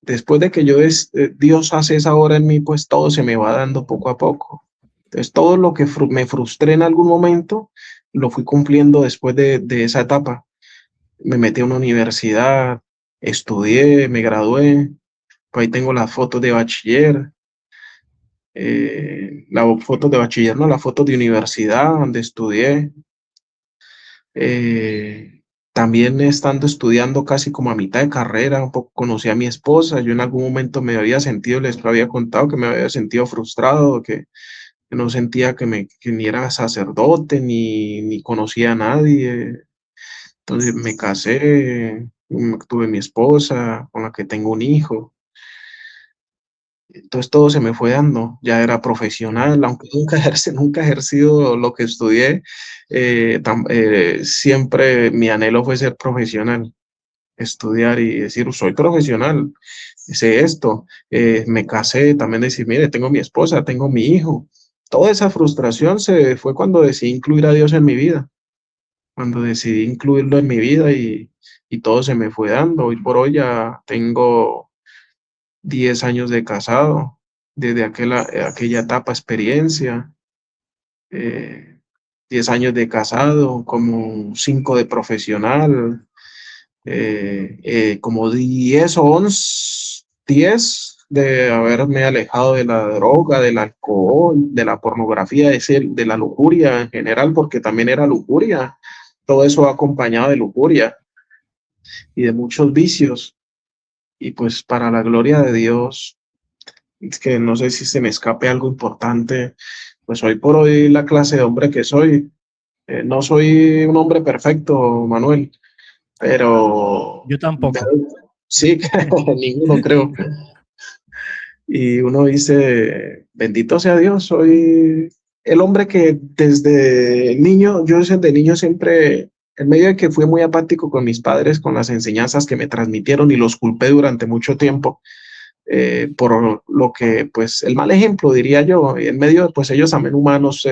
Después de que Dios hace esa obra en mí, pues todo se me va dando poco a poco. Entonces todo lo que me frustré en algún momento, lo fui cumpliendo después de esa etapa. Me metí a una universidad, estudié, me gradué. Pues ahí tengo las fotos de bachiller, las fotos de bachiller, no, las fotos de universidad donde estudié. Eh, También estando estudiando casi como a mitad de carrera, un poco conocí a mi esposa. Yo en algún momento me había sentido, les había contado que me había sentido frustrado, que no sentía que ni era sacerdote, ni conocía a nadie. Entonces me casé, tuve mi esposa, con la que tengo un hijo. Entonces todo se me fue dando, ya era profesional, aunque nunca he ejercido lo que estudié, siempre mi anhelo fue ser profesional, estudiar y decir, soy profesional, sé esto, me casé, también decir, mire, tengo mi esposa, tengo mi hijo. Toda esa frustración se fue cuando decidí incluir a Dios en mi vida, cuando decidí incluirlo en mi vida y todo se me fue dando. Hoy por hoy ya tengo 10 años de casado, desde aquella etapa experiencia, eh, 10 años de casado, como 5 de profesional, como 10 o 11, 10 de haberme alejado de la droga, del alcohol, de la pornografía, de la lujuria en general, porque también era lujuria. Todo eso va acompañado de lujuria y de muchos vicios. Y pues para la gloria de Dios, es que no sé si se me escape algo importante, pues hoy por hoy la clase de hombre que soy, no soy un hombre perfecto, Manuel, pero Yo tampoco. sí, ninguno creo. Y uno dice, bendito sea Dios, soy el hombre que desde niño, yo desde niño siempre, en medio de que fui muy apático con mis padres, con las enseñanzas que me transmitieron y los culpé durante mucho tiempo, por lo que, pues, el mal ejemplo, diría yo, y en medio, pues, ellos también humanos,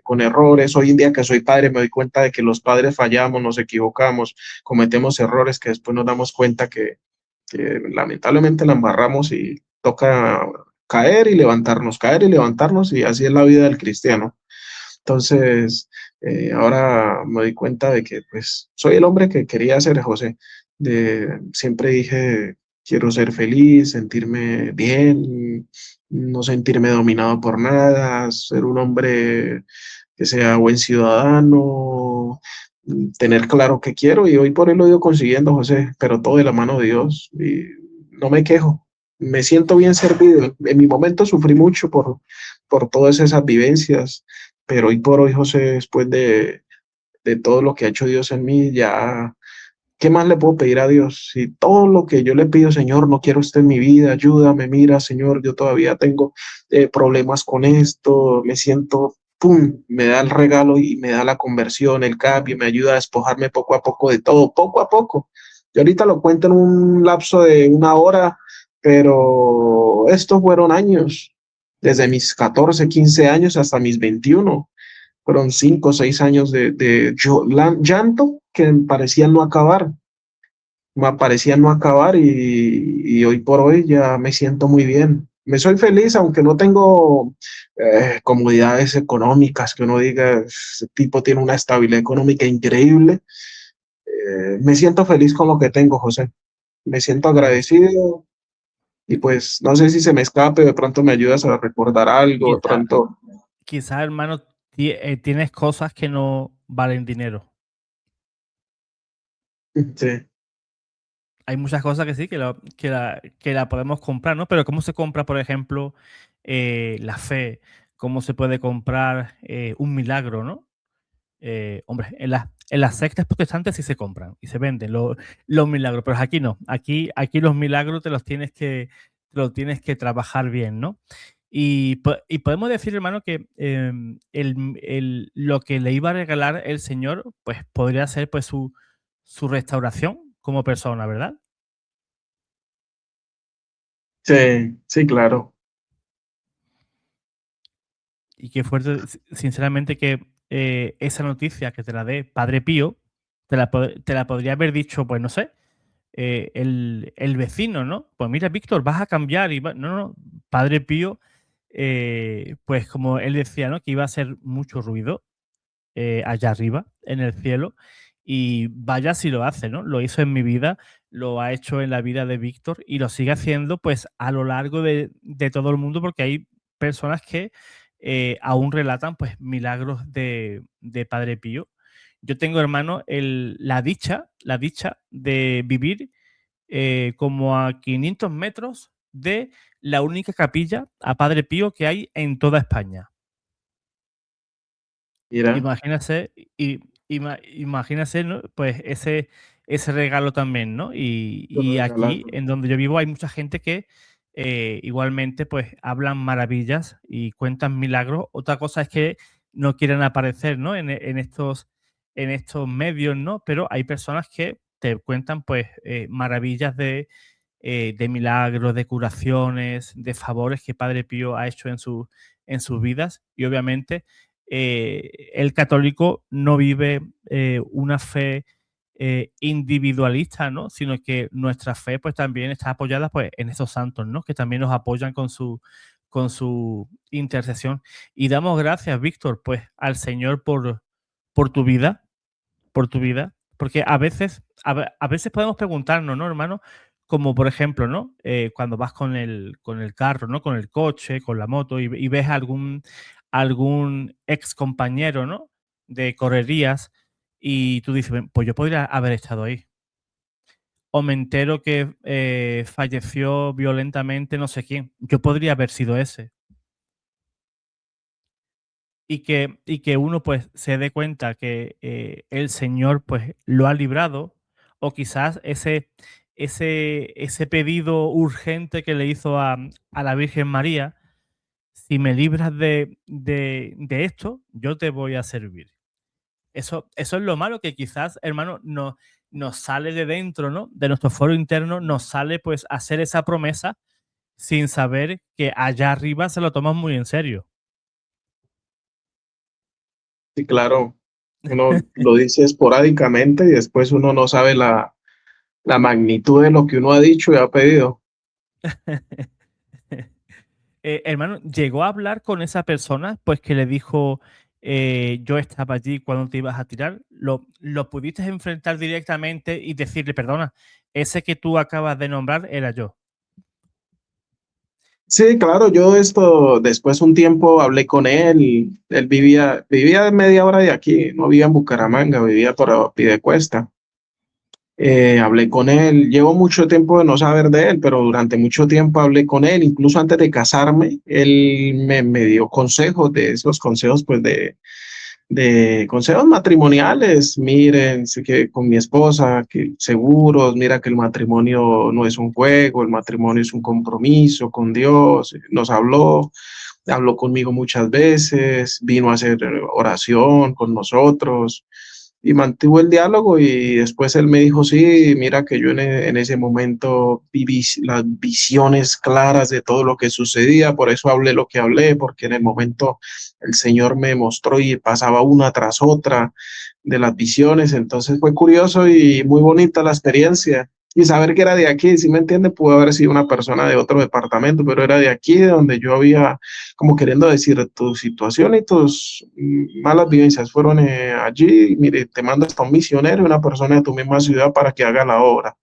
con errores. Hoy en día que soy padre, me doy cuenta de que los padres fallamos, nos equivocamos, cometemos errores que después nos damos cuenta que lamentablemente la embarramos y toca caer y levantarnos, y así es la vida del cristiano. Entonces, ahora me doy cuenta de que pues soy el hombre que quería ser, José. Siempre dije, quiero ser feliz, sentirme bien, no sentirme dominado por nada, ser un hombre que sea buen ciudadano, tener claro qué quiero, y hoy por hoy lo he ido consiguiendo, José, pero todo de la mano de Dios y no me quejo. Me siento bien servido. En mi momento sufrí mucho por todas esas vivencias, pero hoy por hoy, José, después de todo lo que ha hecho Dios en mí, ya, ¿qué más le puedo pedir a Dios? Si todo lo que yo le pido, Señor, no quiero usted en mi vida, ayúdame, mira, Señor, yo todavía tengo problemas con esto, me siento, pum, me da el regalo y me da la conversión, el cambio, me ayuda a despojarme poco a poco de todo, poco a poco. Yo ahorita lo cuento en un lapso de una hora, pero estos fueron años, desde mis 14 15 años hasta mis 21. Fueron 5 o 6 años de llanto que parecían no acabar, y hoy por hoy ya me siento muy bien. Me soy feliz, aunque no tengo comodidades económicas, que uno diga, ese tipo tiene una estabilidad económica increíble. Me siento feliz con lo que tengo, José. Me siento agradecido Y pues no sé si se me escape, de pronto me ayudas a recordar algo, de Quizá, pronto. quizá, hermano, tienes cosas que no valen dinero. Sí, Hay muchas cosas que sí, que la podemos comprar, ¿no? Pero ¿cómo se compra, por ejemplo, la fe? ¿Cómo se puede comprar un milagro, ¿no? Hombre, en las sectas protestantes sí se compran y se venden los milagros, pero aquí no. Aquí los milagros te los tienes que trabajar bien, ¿no? Y podemos decir, hermano, que lo que le iba a regalar el Señor, pues podría ser pues su restauración como persona, ¿verdad? sí, sí, claro. Y qué fuerte, sinceramente, que esa noticia que te la dé Padre Pío, te la podría haber dicho, pues no sé, el vecino, ¿no? Pues mira, Víctor, vas a cambiar. No, no, no. Padre Pío, pues como él decía, ¿no? Que iba a hacer mucho ruido allá arriba, en el cielo. Y vaya si lo hace, ¿no? Lo hizo en mi vida, lo ha hecho en la vida de Víctor y lo sigue haciendo pues a lo largo de todo el mundo porque hay personas que aún relatan pues milagros de Padre Pío. Yo tengo, hermano, la dicha de vivir como a 500 metros de la única capilla a Padre Pío que hay en toda España. Mira, Imagínase, imagínase, ¿no? Pues ese regalo también, ¿no? te lo Y aquí, regalaron. en donde yo vivo, hay mucha gente que igualmente pues hablan maravillas y cuentan milagros. Otra cosa es que no quieren aparecer, ¿no? En estos medios, ¿no? Pero hay personas que te cuentan pues maravillas de milagros, de curaciones, de favores que Padre Pío ha hecho en sus vidas. Y obviamente el católico no vive una fe individualista, ¿no? Sino que nuestra fe pues también está apoyada pues en esos santos, ¿no? Que también nos apoyan con su intercesión. Y damos gracias, Víctor, pues al Señor por tu vida, por tu vida, porque a veces podemos preguntarnos, ¿no, hermano? Como por ejemplo, ¿no? Cuando vas con el carro, ¿no? Con el coche, con la moto y ves algún ex compañero, ¿no? De correrías y tú dices, pues yo podría haber estado ahí. O me entero que falleció violentamente no sé quién. Yo podría haber sido ese. Y que uno pues se dé cuenta que el Señor pues lo ha librado o quizás ese pedido urgente que le hizo a la Virgen María, si me libras de esto, yo te voy a servir. Eso es lo malo que quizás, hermano, nos sale de dentro, ¿no? De nuestro foro interno, nos sale pues hacer esa promesa sin saber que allá arriba se lo toman muy en serio. Sí, claro. Uno lo dice esporádicamente y después uno no sabe la magnitud de lo que uno ha dicho y ha pedido. Hermano, ¿llegó a hablar con esa persona, pues que le dijo, yo estaba allí cuando te ibas a tirar? ¿Lo pudiste enfrentar directamente y decirle, perdona, ese que tú acabas de nombrar era yo? Sí, claro, yo esto, después un tiempo hablé con él, y él vivía media hora de aquí, no vivía en Bucaramanga, vivía por Piedecuesta. Hablé con él, llevo mucho tiempo de no saber de él, pero durante mucho tiempo hablé con él, incluso antes de casarme, él me dio consejos, de esos consejos pues de consejos matrimoniales. Miren, sé que con mi esposa, que seguros, mira que el matrimonio no es un juego, el matrimonio es un compromiso con Dios. Nos habló conmigo muchas veces, vino a hacer oración con nosotros y mantuvo el diálogo y después él me dijo, sí, mira que yo en ese momento viví las visiones claras de todo lo que sucedía, por eso hablé lo que hablé, porque en el momento el Señor me mostró y pasaba una tras otra de las visiones, entonces fue curioso y muy bonita la experiencia. Y saber que era de aquí, si me entiende, pudo haber sido una persona de otro departamento, pero era de aquí, de donde yo había, como queriendo decir, tu situación y tus malas vivencias fueron allí. Mire, te mando hasta un misionero y una persona de tu misma ciudad para que haga la obra.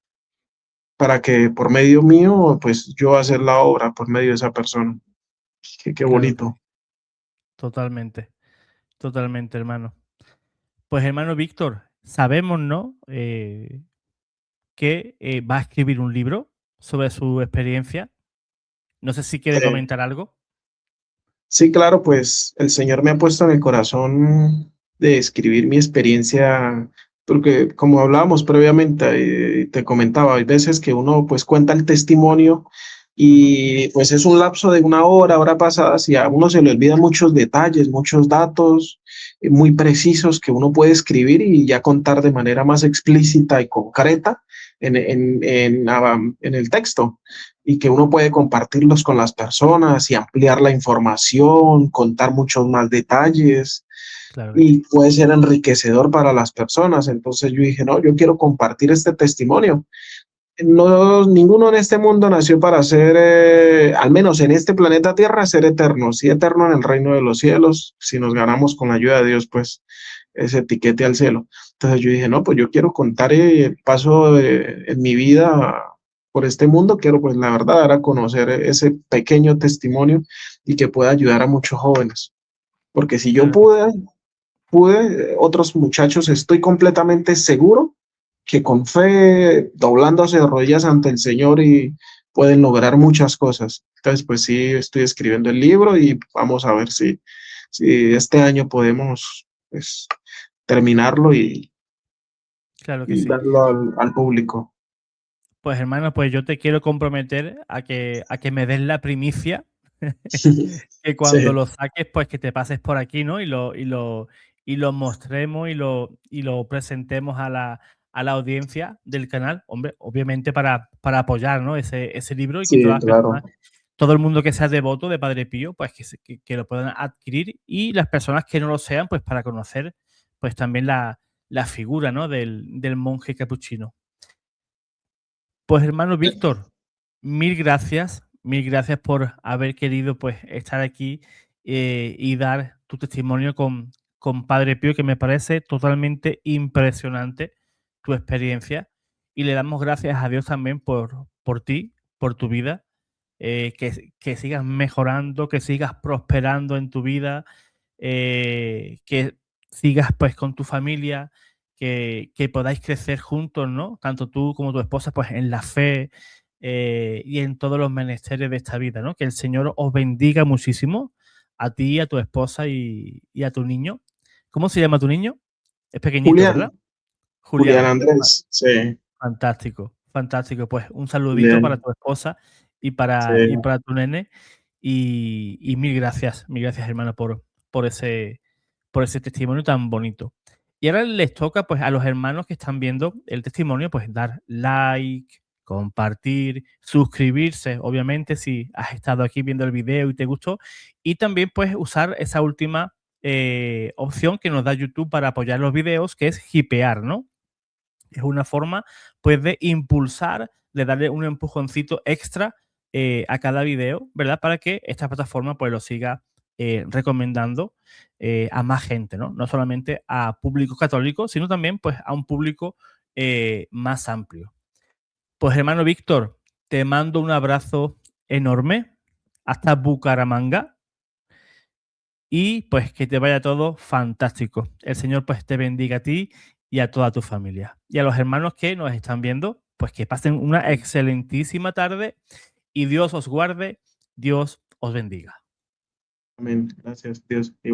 para que por medio mío, pues yo hacer la obra por medio de esa persona. Qué Claro que sí. bonito. Totalmente, totalmente, hermano. Pues, hermano Víctor, sabemos, ¿no? Que va a escribir un libro sobre su experiencia. No sé si quiere Sí. comentar algo. Sí, claro, pues el Señor me ha puesto en el corazón de escribir mi experiencia, porque como hablábamos previamente, te comentaba, hay veces que uno pues cuenta el testimonio Ujú. y pues es un lapso de una hora pasada, y a uno se le olvidan muchos detalles, muchos datos muy precisos que uno puede escribir y ya contar de manera más explícita y concreta en el texto y que uno puede compartirlos con las personas y ampliar la información, contar muchos más detalles Claro que y sí. puede ser enriquecedor para las personas. Entonces yo dije, no, yo quiero compartir este testimonio. No, ninguno en este mundo nació para ser, al menos en este planeta Tierra, ser eterno, sí eterno en el reino de los cielos, si nos ganamos con la ayuda de Dios, pues ese etiquete al cielo. Entonces yo dije, no, pues yo quiero contar el paso en mi vida por este mundo, quiero pues la verdad dar a conocer ese pequeño testimonio y que pueda ayudar a muchos jóvenes, porque si yo Claro que sí. pude, otros muchachos, estoy completamente seguro que con fe, doblándose de rodillas ante el Señor y pueden lograr muchas cosas. Entonces, pues sí, estoy escribiendo el libro y vamos a ver si este año podemos pues, terminarlo Claro que y sí. darlo al público. Pues, hermano, pues yo te quiero comprometer a que me des la primicia, que cuando Sí, lo saques, pues que te pases por aquí, ¿no? Y lo mostremos y lo presentemos a la audiencia del canal, hombre, obviamente para apoyar, ¿no? Ese libro y que sí, todas las personas, claro. todo el mundo que sea devoto de Padre Pío, pues que lo puedan adquirir y las personas que no lo sean, pues para conocer, pues también la figura, ¿no? Del monje capuchino. Pues, hermano Víctor, mil gracias por haber querido pues estar aquí y dar tu testimonio con Padre Pío, que me parece totalmente impresionante tu experiencia. Y le damos gracias a Dios también por ti, por tu vida, que sigas mejorando, que sigas prosperando en tu vida, que sigas pues con tu familia, que podáis crecer juntos, ¿no? Tanto tú como tu esposa, pues en la fe y en todos los menesteres de esta vida, ¿no? Que el Señor os bendiga muchísimo a ti, a tu esposa y a tu niño. ¿Cómo se llama tu niño? Es pequeñito, ¿verdad? Julián, Julián Julián. Andrés, sí, Fantástico, fantástico. Pues un saludito para Julián, tu esposa sí. y para tu nene. Y mil gracias, hermano, por ese testimonio tan bonito. Y ahora les toca pues a los hermanos que están viendo el testimonio, pues dar like, compartir, suscribirse, obviamente, si has estado aquí viendo el video y te gustó. Y también pues usar esa última opción que nos da YouTube para apoyar los videos, que es hipear, ¿no? Es una forma, pues, de impulsar, de darle un empujoncito extra a cada video, ¿verdad? Para que esta plataforma, pues, lo siga recomendando a más gente, ¿no? No solamente a público católico, sino también, pues, a un público más amplio. Pues, hermano Víctor, te mando un abrazo enorme hasta Bucaramanga y, pues, que te vaya todo fantástico. El Señor, pues, te bendiga a ti y a toda tu familia. Y a los hermanos que nos están viendo, pues que pasen una excelentísima tarde y Dios os guarde, Dios os bendiga. Amén. Gracias, Dios.